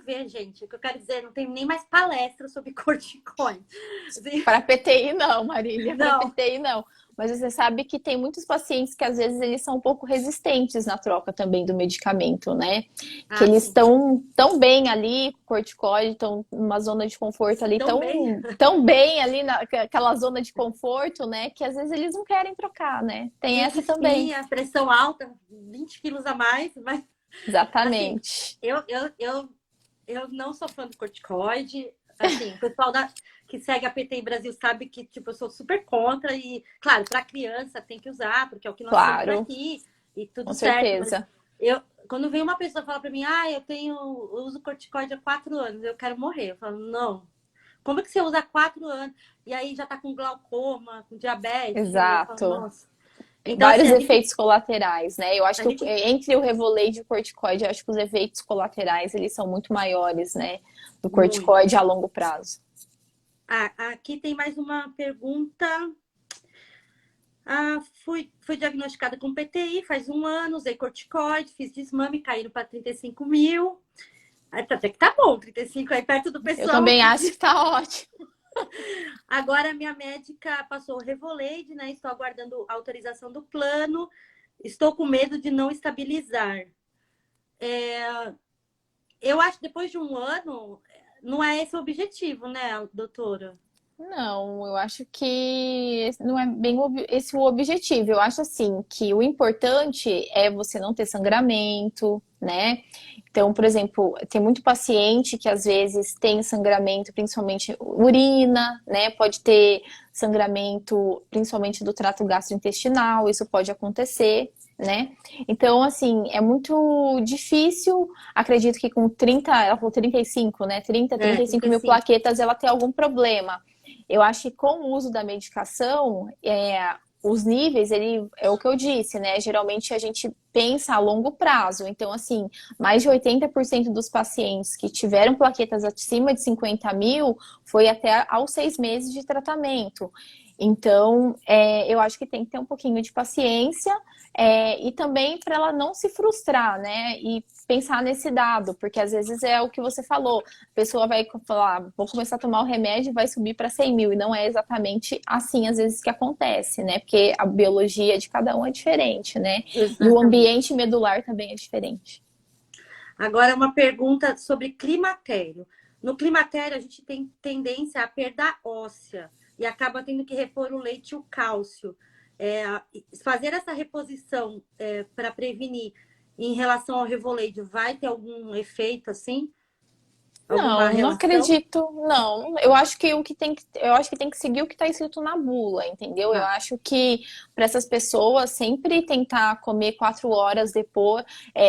vê, gente. O que eu quero dizer, não tem nem mais palestra sobre corticoide. Assim, Para PTI não, Marília, para não. PTI não. Mas você sabe que tem muitos pacientes que às vezes eles são um pouco resistentes na troca também do medicamento, né? Que Ah, eles sim. estão tão bem ali, com corticoide, estão numa zona de conforto ali, Tão bem. tão bem ali naquela zona de conforto, né? Que às vezes eles não querem trocar, né? Tem Muita essa também. espinha, pressão alta, 20 quilos a mais, mas assim, Exatamente. eu não sou fã do corticoide. Assim, o pessoal que segue a PTI Brasil sabe que, tipo, eu sou super contra. E, claro, para criança tem que usar, porque é o que nós temos Claro, aqui e tudo com certo. Mas certeza. quando vem uma pessoa falar para mim, eu uso corticoide há 4 anos, eu quero morrer. Eu falo, não. Como é que você usa há 4 anos? E aí já tá com glaucoma, com diabetes. Eu falo, Exato. nossa. Então, assim, Vários efeitos colaterais, né? Eu acho a que gente entre o Revolade e o corticoide, eu acho que os efeitos colaterais eles são muito maiores, né? Do muito. corticoide a longo prazo. Aqui tem mais uma pergunta. Fui diagnosticada com PTI faz 1 ano, usei corticoide, fiz desmame, caíram para 35 mil. Até que tá bom, 35 aí perto do Eu pessoal também que acho que tá ótimo. agora minha médica passou o Revolade, né? Estou aguardando a autorização do plano. Estou com medo de não estabilizar. Eu acho que depois de 1 ano, não é esse o objetivo, né, doutora? Não, eu acho que não é bem esse o objetivo. Eu acho assim que o importante é você não ter sangramento, né? Então, por exemplo, tem muito paciente que às vezes tem sangramento, principalmente urina, né? Pode ter sangramento, principalmente do trato gastrointestinal, isso pode acontecer, né? Então, assim, é muito difícil. Acredito que com 30, ela falou 35, né? 30, É, 35 mil 35. plaquetas, ela tem algum problema. Eu acho que com o uso da medicação, os níveis, ele é o que eu disse, né? Geralmente a gente pensa a longo prazo. Então, assim, mais de 80% dos pacientes que tiveram plaquetas acima de 50 mil foi até aos 6 meses de tratamento. Então, eu acho que tem que ter um pouquinho de paciência e também para ela não se frustrar, né? E pensar nesse dado, porque às vezes é o que você falou, a pessoa vai falar, vou começar a tomar o remédio e vai subir para 100 mil, e não é exatamente assim às vezes que acontece, né? Porque a biologia de cada um é diferente, né? E o Exatamente. ambiente medular também é diferente. Agora, uma pergunta sobre climatério. No climatério, a gente tem tendência à perda óssea e acaba tendo que repor o leite e o cálcio. É, fazer essa reposição para prevenir em relação ao revoleide vai ter algum efeito assim? Alguma Não, não relação? acredito, não. Eu acho que eu acho que tem que seguir o que está escrito na bula, entendeu? Eu Tá. acho que para essas pessoas sempre tentar comer 4 horas depois,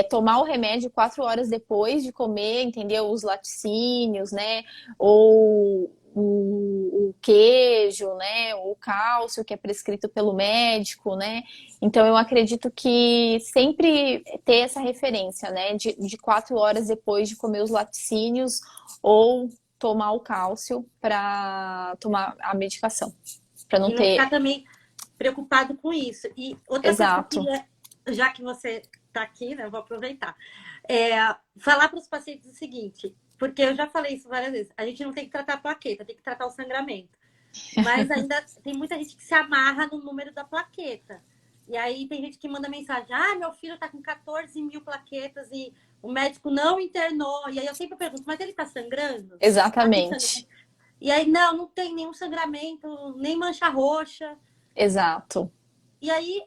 tomar o remédio 4 horas depois de comer, entendeu? Os laticínios, né? Ou o queijo, né? O cálcio que é prescrito pelo médico, né? Então eu acredito que sempre ter essa referência, né? De 4 horas depois de comer os laticínios ou tomar o cálcio para tomar a medicação, para não E não ter. ficar também preocupado com isso. E outra coisa que eu Exato. queria, já que você está aqui, né, eu vou aproveitar, falar para os pacientes o seguinte, porque eu já falei isso várias vezes, a gente não tem que tratar a plaqueta, tem que tratar o sangramento. Mas ainda tem muita gente que se amarra no número da plaqueta. E aí tem gente que manda mensagem: ah, meu filho está com 14 mil plaquetas e o médico não internou. E aí eu sempre pergunto: mas ele está sangrando? Tá com sangue? Exatamente. E aí, não tem nenhum sangramento, nem mancha roxa. Exato. E aí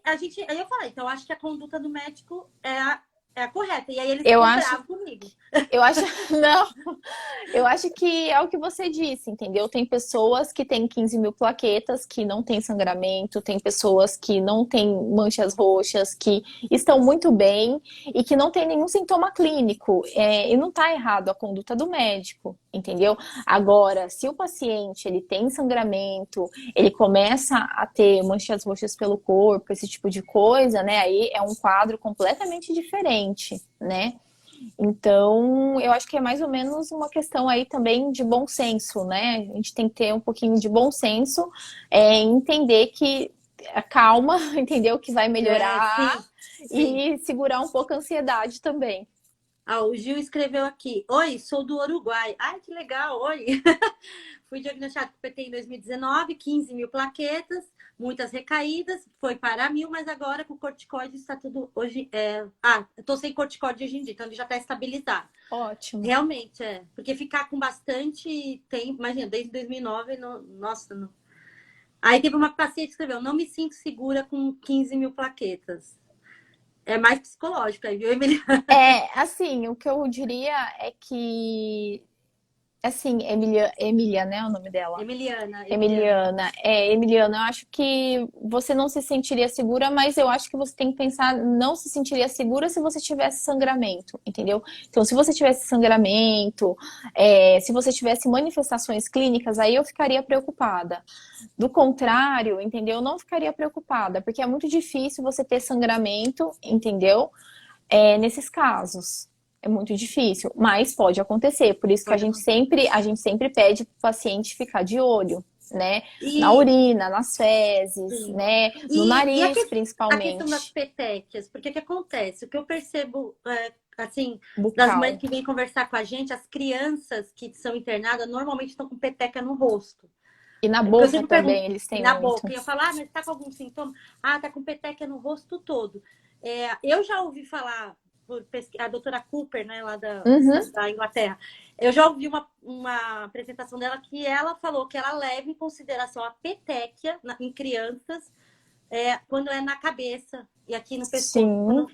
eu falei, então acho que a conduta do médico é a correta. E aí eles Eu ficam acho, bravos comigo. eu acho, não, eu acho que é o que você disse, entendeu? Tem pessoas que têm 15 mil plaquetas, que não têm sangramento, tem pessoas que não têm manchas roxas, que estão muito bem e que não tem nenhum sintoma clínico. E não está errado a conduta do médico, entendeu? Agora, se o paciente ele tem sangramento, ele começa a ter manchas roxas pelo corpo, esse tipo de coisa, né? Aí é um quadro completamente diferente, né? Então, eu acho que é mais ou menos uma questão aí também de bom senso, né? A gente tem que ter um pouquinho de bom senso, entender que calma, entendeu? Que vai melhorar Sim, sim. e segurar um pouco a ansiedade também. Ah, o Gil escreveu aqui: oi, sou do Uruguai. Ai, que legal, oi. Fui diagnosticado com PT em 2019, 15 mil plaquetas, muitas recaídas, foi para 1.000, mas agora com corticoide está tudo hoje. Eu tô sem corticoide hoje em dia, então ele já está estabilizado. Ótimo. Realmente, porque ficar com bastante tempo, imagina, desde 2009, nossa, não. Aí teve uma paciente que escreveu: não me sinto segura com 15 mil plaquetas. É mais psicológico aí, viu, Emiliano? Assim, o que eu diria é que, assim, Emília, né, o nome dela? Emiliana. Emiliana, eu acho que você não se sentiria segura, mas eu acho que você tem que pensar, não se sentiria segura se você tivesse sangramento, entendeu? Então, se você tivesse sangramento, se você tivesse manifestações clínicas, aí eu ficaria preocupada. Do contrário, entendeu? Eu não ficaria preocupada, porque é muito difícil você ter sangramento, entendeu? Nesses casos. É muito difícil, mas pode acontecer. Por isso que Pode acontecer. a gente sempre pede para o paciente ficar de olho, né? Na E, urina, nas fezes, sim. né? No E nariz, a questão das principalmente. petequias, porque o que acontece? O que eu percebo, assim, das mães Bucal. que vêm conversar com a gente, as crianças que são internadas normalmente estão com peteca no rosto. E na Porque eu boca sempre pergunto, também eles e têm na muito. boca, e eu falo, mas tá com algum sintoma? Ah, tá com peteca no rosto todo. Eu já ouvi falar, a doutora Cooper, né, lá Uhum. da Inglaterra. Eu já ouvi uma apresentação dela que ela falou que ela leva em consideração a petequia em crianças quando é na cabeça e aqui no pescoço. Sim.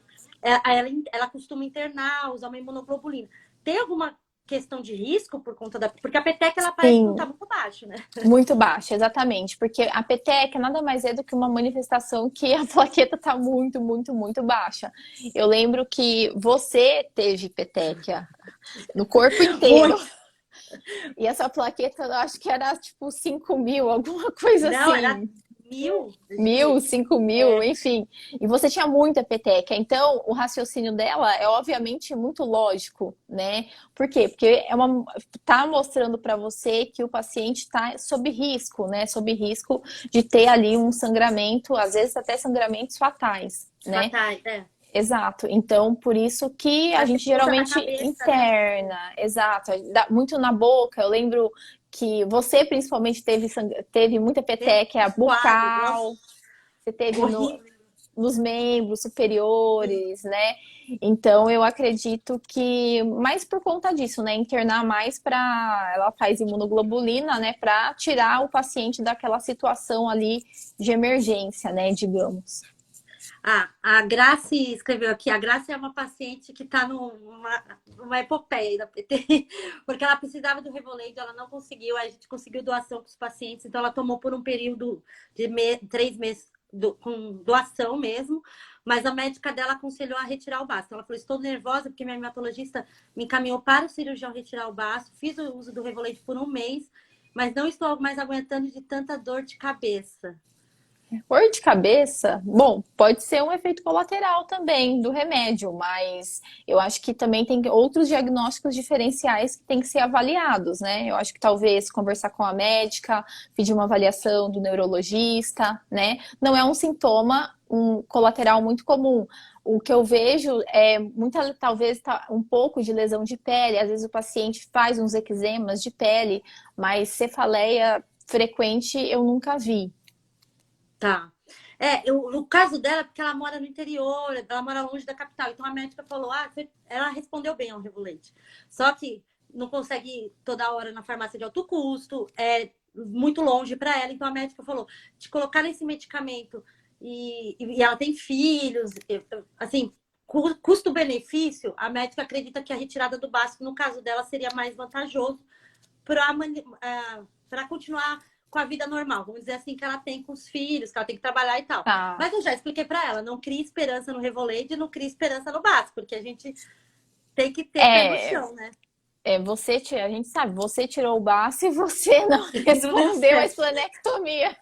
Ela costuma internar, usar uma imunoglobulina. Tem alguma questão de risco por conta da... Porque a peteca, ela parece que não tá Sim, muito baixo, né? muito baixa, exatamente. Porque a peteca nada mais é do que uma manifestação que a plaqueta tá muito, muito, muito baixa. Eu lembro que você teve peteca no corpo inteiro. Muito. E essa plaqueta, eu acho que era tipo 5.000, alguma coisa Não, era assim. 1.000. 1.000, 5.000, enfim. E você tinha muita peteca. Então, o raciocínio dela é obviamente muito lógico, né? Por quê? Porque tá mostrando para você que o paciente está sob risco, né? Sob risco de ter ali um sangramento, às vezes até sangramentos fatais, né? Fatais, Exato. Então, por isso que a Ela gente usa na geralmente cabeça, né? interna, exato, muito na boca. Eu lembro que você principalmente teve muita peteca Os quadros, bucal, nossa, você teve horrível. nos membros superiores, né? Então, eu acredito que mais por conta disso, né? Internar mais para ela faz imunoglobulina, né? Para tirar o paciente daquela situação ali de emergência, né? Digamos. A Grace escreveu aqui. A Grace é uma paciente que está numa epopeia da PT, porque ela precisava do Revoleide, ela não conseguiu, a gente conseguiu doação para os pacientes, então ela tomou por um período de 3 meses com doação mesmo, mas a médica dela aconselhou a retirar o baço. Ela falou: estou nervosa porque minha hematologista me encaminhou para o cirurgião retirar o baço, fiz o uso do Revoleide por um mês, mas não estou mais aguentando de tanta dor de cabeça. Dor de cabeça, bom, pode ser um efeito colateral também do remédio, mas eu acho que também tem outros diagnósticos diferenciais que têm que ser avaliados, né? Eu acho que talvez conversar com a médica, pedir uma avaliação do neurologista, né? Não é um sintoma, um colateral muito comum. O que eu vejo é talvez um pouco de lesão de pele, às vezes o paciente faz uns eczemas de pele, mas cefaleia frequente eu nunca vi. Tá. O caso dela, porque ela mora no interior, ela mora longe da capital. Então a médica falou: ela respondeu bem ao Revolete. Só que não consegue ir toda hora na farmácia de alto custo, é muito longe para ela. Então a médica falou: te colocar nesse medicamento e ela tem filhos, assim, custo-benefício, a médica acredita que a retirada do básico, no caso dela, seria mais vantajoso para continuar com a vida normal, vamos dizer assim, que ela tem com os filhos, que ela tem que trabalhar e tal. Tá. Mas eu já expliquei para ela: não crie esperança no Revoleide e não crie esperança no básico, porque a gente tem que ter pé no É, chão, né? a gente sabe, você tirou o baço e você não Não deu respondeu a certo. esplenectomia.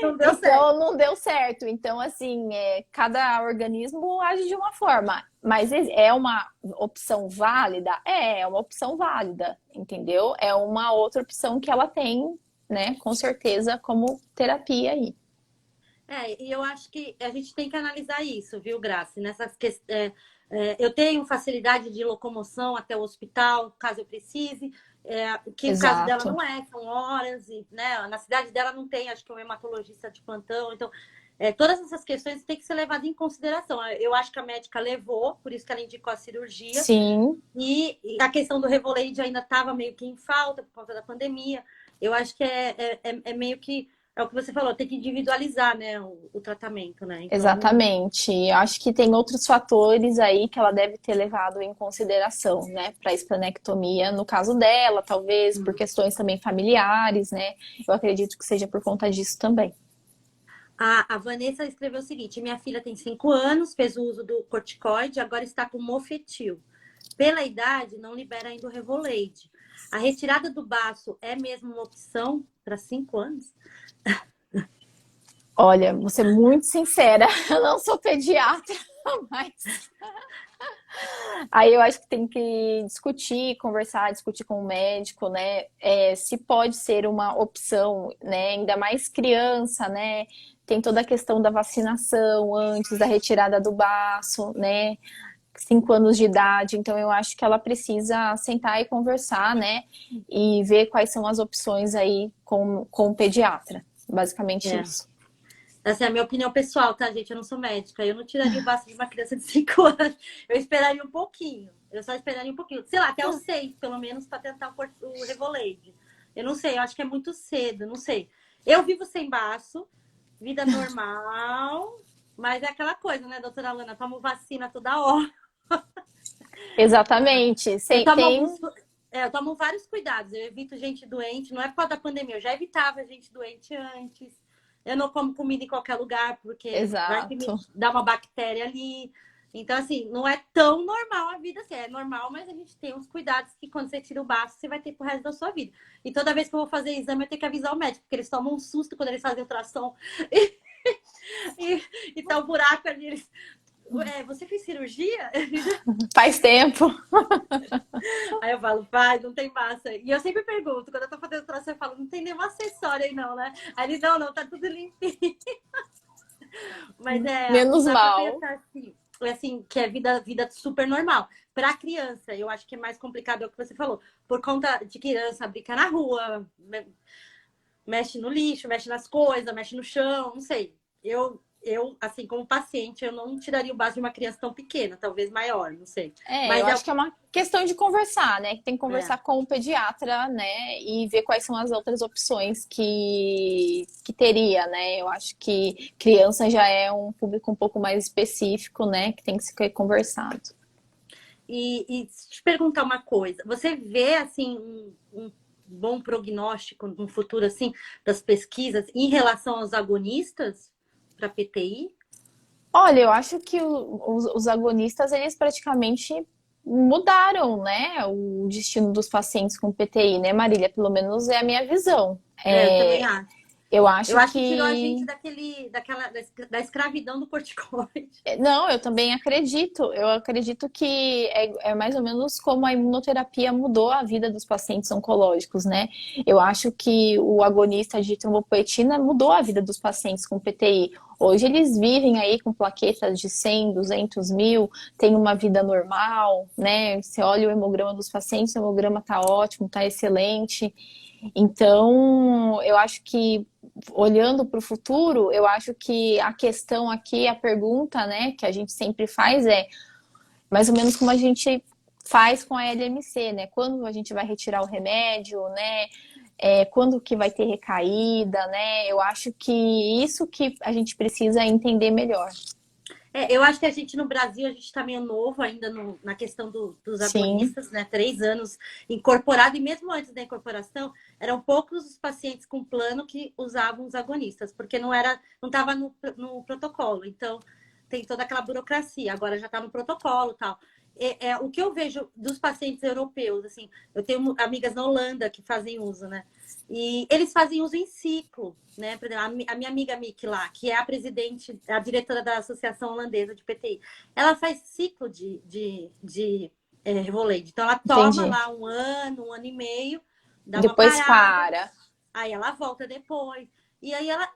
Não deu certo. Então, não deu certo. Então, assim, cada organismo age de uma forma. Mas é uma opção válida? É uma opção válida, entendeu? É uma outra opção que ela tem, né, com certeza, como terapia aí. E eu acho que a gente tem que analisar isso, viu, Grace? Eu tenho facilidade de locomoção até o hospital, caso eu precise. Que o caso dela Exato. não são horas, e, né? Na cidade dela não tem, acho que um hematologista de plantão. Então, todas essas questões têm que ser levadas em consideração. Eu acho que a médica levou, por isso que ela indicou a cirurgia. Sim, E a questão do Revoleide ainda estava meio que em falta por causa da pandemia. Eu acho que meio que é o que você falou, tem que individualizar, né, o tratamento, né? Então, exatamente. Eu acho que tem outros fatores aí que ela deve ter levado em consideração, né, para a esplenectomia, no caso dela, talvez por questões também familiares, né? Eu acredito que seja por conta disso também. a Vanessa escreveu o seguinte: minha filha tem 5 anos, fez o uso do corticoide, agora está com mofetil. Pela idade, não libera ainda o Revoleide. A retirada do baço é mesmo uma opção para 5 anos? Olha, vou ser muito sincera, eu não sou pediatra, mas aí eu acho que tem que discutir, conversar, discutir com o médico, né? Se pode ser uma opção, né? Ainda mais criança, né? Tem toda a questão da vacinação antes da retirada do baço, né? 5 anos de idade, então eu acho que ela precisa sentar e conversar, né? E ver quais são as opções aí com o pediatra. Basicamente É. isso. Essa é a minha opinião pessoal, tá, gente? Eu não sou médica. Eu não tiraria o baço de uma criança de 5 anos. Eu esperaria um pouquinho. Eu só esperaria um pouquinho. Sei lá, até os 6, pelo menos, para tentar o Revolade. Eu não sei, eu acho que é muito cedo, não sei. Eu vivo sem baço, vida normal, mas é aquela coisa, né, doutora Alana? Tomo vacina toda hora. Exatamente. Eu tomo Tem. alguns. Eu tomo vários cuidados. Eu evito gente doente. Não é por causa da pandemia. Eu já evitava gente doente antes. Eu não como comida em qualquer lugar, porque vai que me Exato. dá uma bactéria ali. Então, assim, não é tão normal a vida assim. É normal, mas a gente tem uns cuidados que quando você tira o baço, você vai ter pro resto da sua vida. E toda vez que eu vou fazer exame, eu tenho que avisar o médico, porque eles tomam um susto quando eles fazem ultrassom. E tá o buraco ali. Você fez cirurgia? Faz tempo. Aí eu falo, pai, não tem massa. E eu sempre pergunto, quando eu tô fazendo troço, eu falo, não tem nenhum acessório aí não, né? Aí ele, não, tá tudo limpinho. Mas não Menos dá pra mal. pensar assim. É assim, que é vida super normal. Pra criança, eu acho que é mais complicado, é o que você falou. Por conta de criança brincar na rua, mexe no lixo, mexe nas coisas, mexe no chão, não sei. Assim, como paciente, eu não tiraria o baço de uma criança tão pequena, talvez maior, não sei. Eu Mas acho que é uma questão de conversar, né? Que tem que é, conversar com o pediatra, né? E ver quais são as outras opções que teria, né? Eu acho que criança já é um público um pouco mais específico, né? Que tem que ser conversado. E te perguntar uma coisa, você vê assim um bom prognóstico no futuro assim das pesquisas em relação aos agonistas para PTI? Olha, eu acho que os agonistas, eles praticamente mudaram, né? O destino dos pacientes com PTI, né, Marília? Pelo menos é a minha visão. Eu também acho. Eu Eu acho acho que tirou a gente que da escravidão do corticoide. Não, eu também acredito. Eu acredito que é mais ou menos como a imunoterapia mudou a vida dos pacientes oncológicos, né? Eu acho que o agonista de trombopoetina mudou a vida dos pacientes com PTI. Hoje eles vivem aí com plaquetas de 100, 200 mil, têm uma vida normal, né? Você olha o hemograma dos pacientes, o hemograma tá ótimo, tá excelente. Então, eu acho que olhando para o futuro, eu acho que a questão aqui, a pergunta, né, que a gente sempre faz é mais ou menos como a gente faz com a LMC, né? Quando a gente vai retirar o remédio, né? Quando que vai ter recaída, né? Eu acho que isso que a gente precisa entender melhor. Eu acho que a gente no Brasil, a gente está meio novo ainda na questão dos Sim, agonistas, né? 3 anos incorporado, e mesmo antes da incorporação, eram poucos os pacientes com plano que usavam os agonistas, porque não estava no protocolo. Então, tem toda aquela burocracia, agora já está no protocolo e tal. O que eu vejo dos pacientes europeus, assim, eu tenho amigas na Holanda que fazem uso, né? E eles fazem uso em ciclo, né? Por exemplo, a minha amiga Miki lá, que é a presidente, a diretora da Associação Holandesa de PTI, ela faz ciclo de Revolade. Então, ela toma entendi. lá um ano e meio, dá uma Depois parada, para. aí ela volta depois. E aí ela,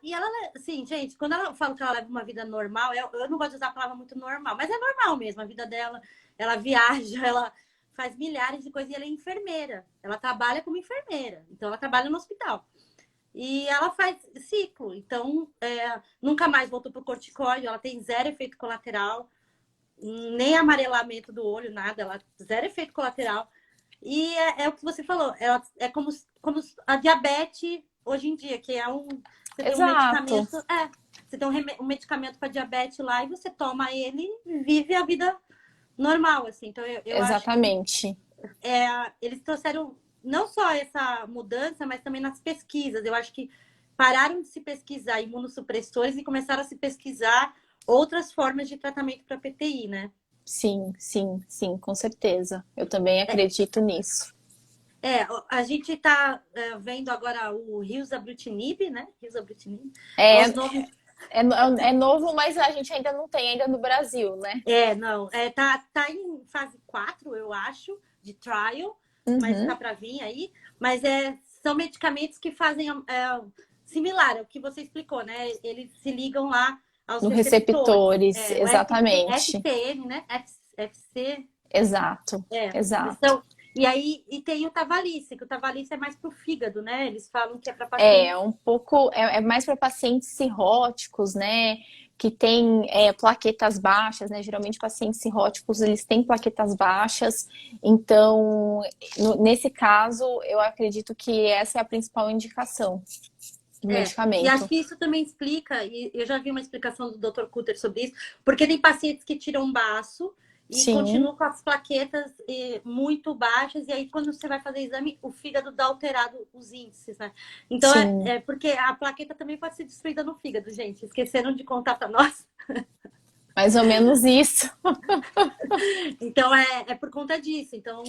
assim, gente, quando ela fala que ela leva uma vida normal, eu não gosto de usar a palavra muito normal, mas é normal mesmo, a vida dela, ela viaja, ela faz milhares de coisas e ela é enfermeira. Ela trabalha como enfermeira, então ela trabalha no hospital. E ela faz ciclo, então nunca mais voltou pro corticoide, ela tem zero efeito colateral, nem amarelamento do olho, nada, ela zero efeito colateral. E é o que você falou, é como a diabetes hoje em dia, que você tem um Exato, medicamento, você tem um medicamento para diabetes lá e você toma ele e vive a vida normal, assim. Então eu acho que exatamente. eles trouxeram não só essa mudança, mas também nas pesquisas. Eu acho que pararam de se pesquisar imunossupressores e começaram a se pesquisar outras formas de tratamento para PTI, né? Sim, sim, sim, com certeza. Eu também acredito nisso. A gente está vendo agora o Rilzabrutinib, né? Rilzabrutinib. É, Os nomes. é novo, mas a gente ainda não tem ainda no Brasil, né? Não. Tá em fase 4 eu acho, de trial, mas tá Uhum. para vir aí. Mas são medicamentos que fazem similar ao que você explicou, né? Eles se ligam lá aos No receptores. receptores, O exatamente. FCN, né? FC, Exato, é. exato. São, E aí, e tem o Tavalisse, que o Tavalisse é mais pro fígado, né? Eles falam que é para É pacientes. um pouco, é mais para pacientes cirróticos, né? Que tem plaquetas baixas, né? Geralmente pacientes cirróticos eles têm plaquetas baixas, então nesse caso eu acredito que essa é a principal indicação do E acho medicamento. que isso também explica, e eu já vi uma explicação do Dr. Cutter sobre isso, porque tem pacientes que tiram um baço e Sim, continuam com as plaquetas muito baixas, e aí quando você vai fazer exame, o fígado dá alterado os índices, né? Então, sim. porque a plaqueta também pode ser destruída no fígado, gente. Esqueceram de contar para nós. Mais ou menos isso. Então, é por conta disso. Então,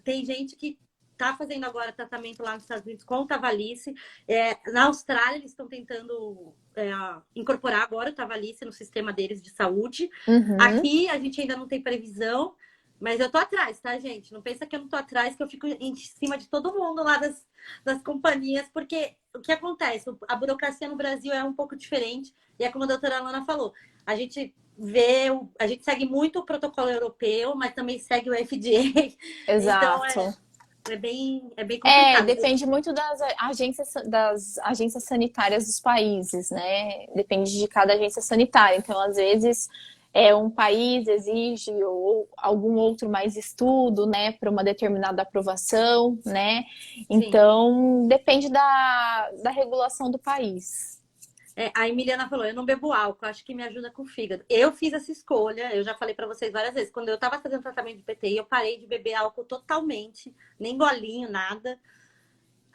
tem gente que está fazendo agora tratamento lá nos Estados Unidos com o Tavalisse. Na Austrália, eles estão tentando incorporar agora o Tavalisse no sistema deles de saúde. Uhum. Aqui, a gente ainda não tem previsão, mas eu tô atrás, tá, gente? Não pensa que eu não tô atrás, que eu fico em cima de todo mundo lá das companhias, porque o que acontece? A burocracia no Brasil é um pouco diferente, e é como a doutora Alana falou, a gente a gente segue muito o protocolo europeu, mas também segue o FDA. Então Exato. é bem complicado. Depende muito das agências sanitárias dos países, né? Depende de cada agência sanitária. Então, às vezes, um país exige ou algum outro mais estudo, né, para uma determinada aprovação, né? Sim. Então, depende da regulação do país. A Emiliana falou, eu não bebo álcool, acho que me ajuda com o fígado. Eu fiz essa escolha, eu já falei para vocês várias vezes. Quando eu estava fazendo tratamento de PTI, eu parei de beber álcool totalmente, nem golinho, nada.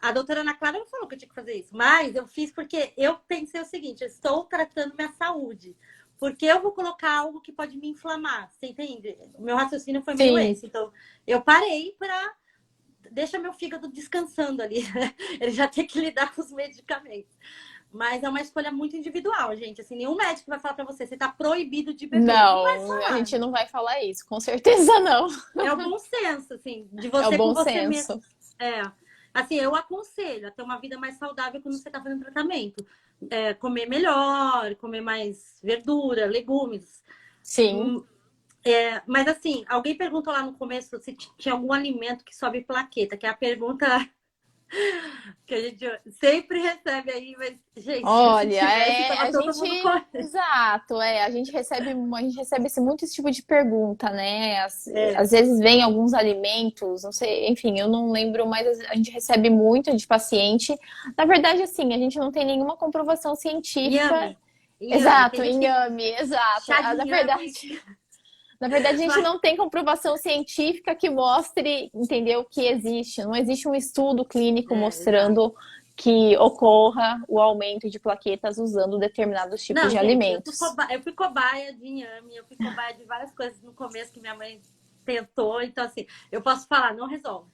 A doutora Ana Clara não falou que eu tinha que fazer isso, mas eu fiz porque eu pensei o seguinte: eu estou tratando minha saúde. Porque eu vou colocar algo que pode me inflamar, você entende? O meu raciocínio foi meio Sim. esse. Então, eu parei para deixar meu fígado descansando ali. Ele já tem que lidar com os medicamentos. Mas é uma escolha muito individual, gente. Assim, nenhum médico vai falar para você, você está proibido de beber. Não vai Não, a falar. gente não vai falar isso, com certeza não. É o bom senso, assim, de É o você com bom você mesmo. senso. É. Assim, eu aconselho a ter uma vida mais saudável quando você está fazendo tratamento. Comer melhor, comer mais verdura, legumes. Sim. Mas assim, alguém perguntou lá no começo se tinha algum alimento que sobe plaqueta, que é a pergunta que a gente sempre recebe aí, mas, gente, se Olha, tivesse, tava a todo gente, mundo correndo. exato, a gente recebe muito esse tipo de pergunta, né? É. Às vezes vem alguns alimentos, não sei, enfim, eu não lembro, mas a gente recebe muito de paciente. Na verdade, assim, a gente não tem nenhuma comprovação científica. Inhame. Inhame. Exato, Tem gente que inhame, exato. chá de inhame. Na verdade, a gente Mas, não tem comprovação científica que mostre, entendeu, que existe. Não existe um estudo clínico exato. mostrando que ocorra o aumento de plaquetas usando determinados tipos Não, de gente, alimentos. eu fui cobaia de inhame, eu fui cobaia de várias coisas no começo que minha mãe tentou. Então, assim, eu posso falar, não resolve.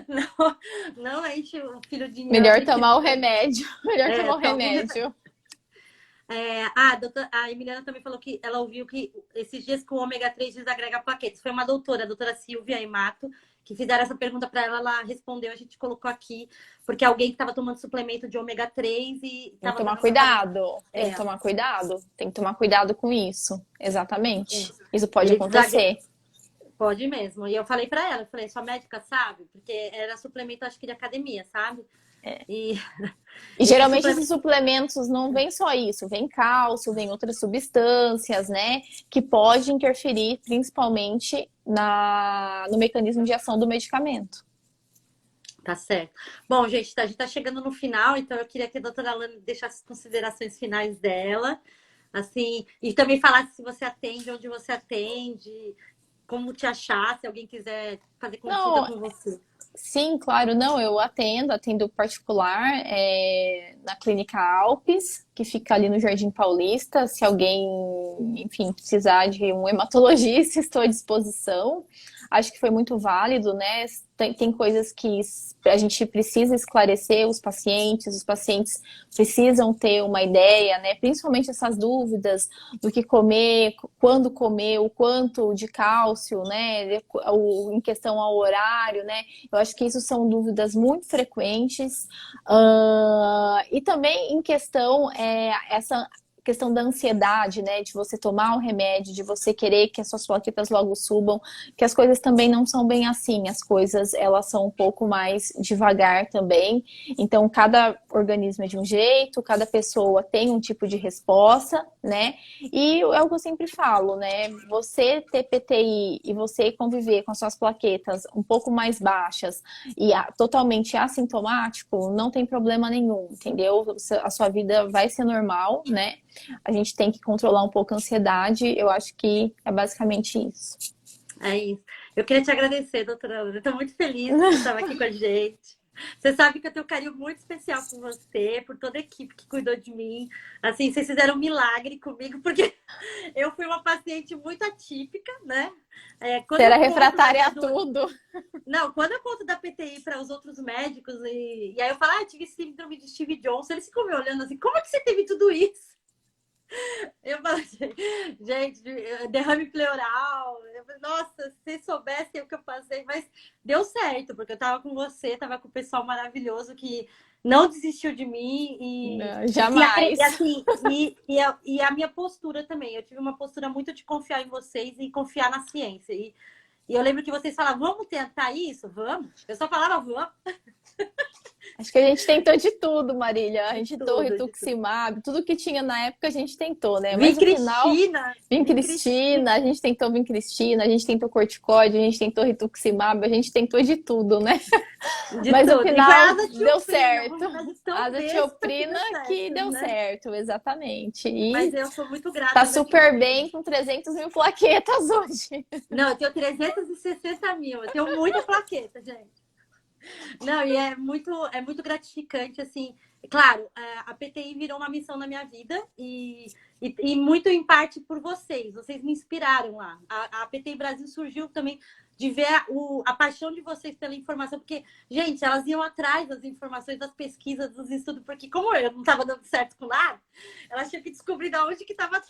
Não, não enche o filho de Melhor inhame que tomar o remédio. Melhor tomar o toma um remédio. remédio. A Emiliana também falou que ela ouviu que esses dias que o ômega 3 desagrega plaquetas. Foi uma doutora, a doutora Silvia Emato, que fizeram essa pergunta para ela, ela respondeu, a gente colocou aqui, porque alguém que estava tomando suplemento de ômega 3 e Tem que estava tomar dando tratamento. cuidado. Tem que É, tomar cuidado. Tem que tomar cuidado com isso. é. Exatamente. Isso pode Ele desagrega. acontecer. Pode mesmo. E eu falei para ela, eu falei, sua médica sabe? Porque era suplemento, acho que de academia, sabe? E E esse geralmente esses suplemento. suplementos não vem só isso, vem cálcio, vem outras substâncias, né? Que pode interferir principalmente no mecanismo de ação do medicamento. Tá certo. Bom, gente, a gente tá chegando no final, então eu queria que a doutora Alana deixasse as considerações finais dela, assim, e também falasse se você atende, onde você atende, como te achar, se alguém quiser fazer consulta Não, com você. sim, claro, não, eu atendo particular na Clínica Alpes, que fica ali no Jardim Paulista. Se alguém, enfim, precisar de um hematologista, estou à disposição. Acho que foi muito válido, né? Tem coisas que a gente precisa esclarecer os pacientes precisam ter uma ideia, né? Principalmente essas dúvidas do que comer, quando comer, o quanto de cálcio, né? Em questão ao horário, né? Eu acho que isso são dúvidas muito frequentes. E também em questão essa questão da ansiedade, né? De você tomar um remédio, de você querer que as suas plaquetas logo subam, que as coisas também não são bem assim. As coisas, elas são um pouco mais devagar também. Então, cada organismo é de um jeito, cada pessoa tem um tipo de resposta, né? E é o que eu sempre falo, né? Você ter PTI e você conviver com as suas plaquetas um pouco mais baixas e totalmente assintomático, não tem problema nenhum, entendeu? A sua vida vai ser normal, né? A gente tem que controlar um pouco a ansiedade. Eu acho que é basicamente isso. É isso. Eu queria te agradecer, doutora Ana. Estou muito feliz que você estava aqui com a gente. Você sabe que eu tenho um carinho muito especial por você, por toda a equipe que cuidou de mim. Assim, vocês fizeram um milagre comigo, porque eu fui uma paciente muito atípica, né? Você era refratária a tudo. Não, quando eu conto da PTI para os outros médicos, e aí eu falo, eu tive síndrome de Steve Johnson, eles ficam me olhando assim, como é que você teve tudo isso? Eu falei, gente, derrame pleural. Eu falei, nossa, se vocês soubessem o que eu passei, mas deu certo, porque eu tava com você, tava com o pessoal maravilhoso que não desistiu de mim Não, jamais. E a minha postura também. Eu tive uma postura muito de confiar em vocês e confiar na ciência. E eu lembro que vocês falavam, vamos tentar isso? Vamos. Eu só falava, vamos. Acho que a gente tentou de tudo, Marília. A gente tentou rituximab, tudo que tinha na época a gente tentou, né? Mas no final, Vincristina, a gente tentou Vincristina, a gente tentou corticoide, a gente tentou rituximab, a gente tentou de tudo, né? Mas no final deu certo. Azatioprina que deu certo, exatamente. E mas eu sou muito grata. Tá super bem com 300 mil plaquetas hoje. Não, eu tenho 360 mil. Eu tenho muita plaqueta, gente. Não, e é muito gratificante, assim. Claro, a PTI virou uma missão na minha vida e muito em parte por vocês. Vocês me inspiraram lá. A PTI Brasil surgiu também de ver a paixão de vocês pela informação, porque, gente, elas iam atrás das informações, das pesquisas, dos estudos, porque como eu não estava dando certo com nada, elas tinham que descobrir de onde que estava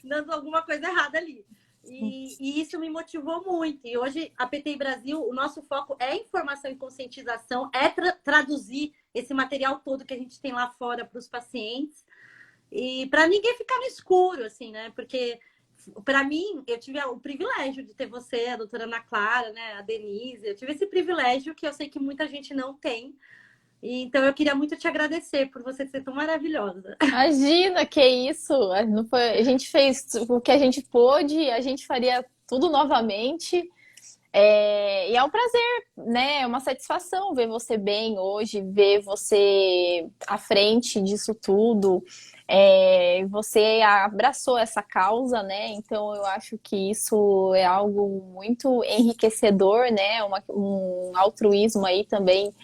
dando alguma coisa errada ali. E isso me motivou muito. E hoje, a PTI Brasil, o nosso foco é informação e conscientização, é traduzir esse material todo que a gente tem lá fora para os pacientes. E para ninguém ficar no escuro, assim, né? Porque, para mim, eu tive o privilégio de ter você, a doutora Ana Clara, né? A Denise. Eu tive esse privilégio que eu sei que muita gente não tem. Então, eu queria muito te agradecer por você ser tão maravilhosa. Imagina, que isso! Não foi... A gente fez o que a gente pôde, a gente faria tudo novamente. E é um prazer, né? É uma satisfação ver você bem hoje, ver você à frente disso tudo. Você abraçou essa causa, né? Então eu acho que isso é algo muito enriquecedor, né? Um altruísmo aí também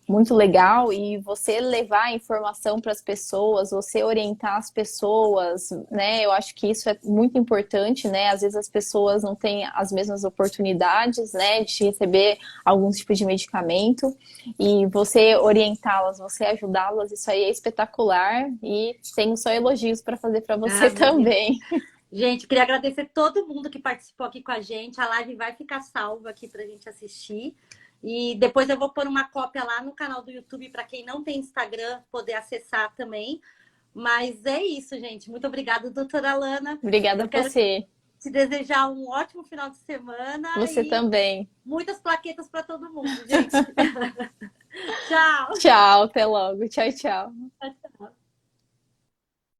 muito legal, e você levar a informação para as pessoas, você orientar as pessoas, né? Eu acho que isso é muito importante, né? Às vezes as pessoas não têm as mesmas oportunidades, né, de receber algum tipo de medicamento, e você orientá-las, você ajudá-las, isso aí é espetacular, e tenho só elogios para fazer para você também. Gente, queria agradecer todo mundo que participou aqui com a gente. A live vai ficar salva aqui para a gente assistir. E depois eu vou pôr uma cópia lá no canal do YouTube para quem não tem Instagram poder acessar também. Mas é isso, gente. Muito obrigada, doutora Lana. Obrigada a você. Te desejar um ótimo final de semana. Você também. Muitas plaquetas para todo mundo, gente. Tchau. Tchau, até logo. Tchau, tchau. Tchau, tchau.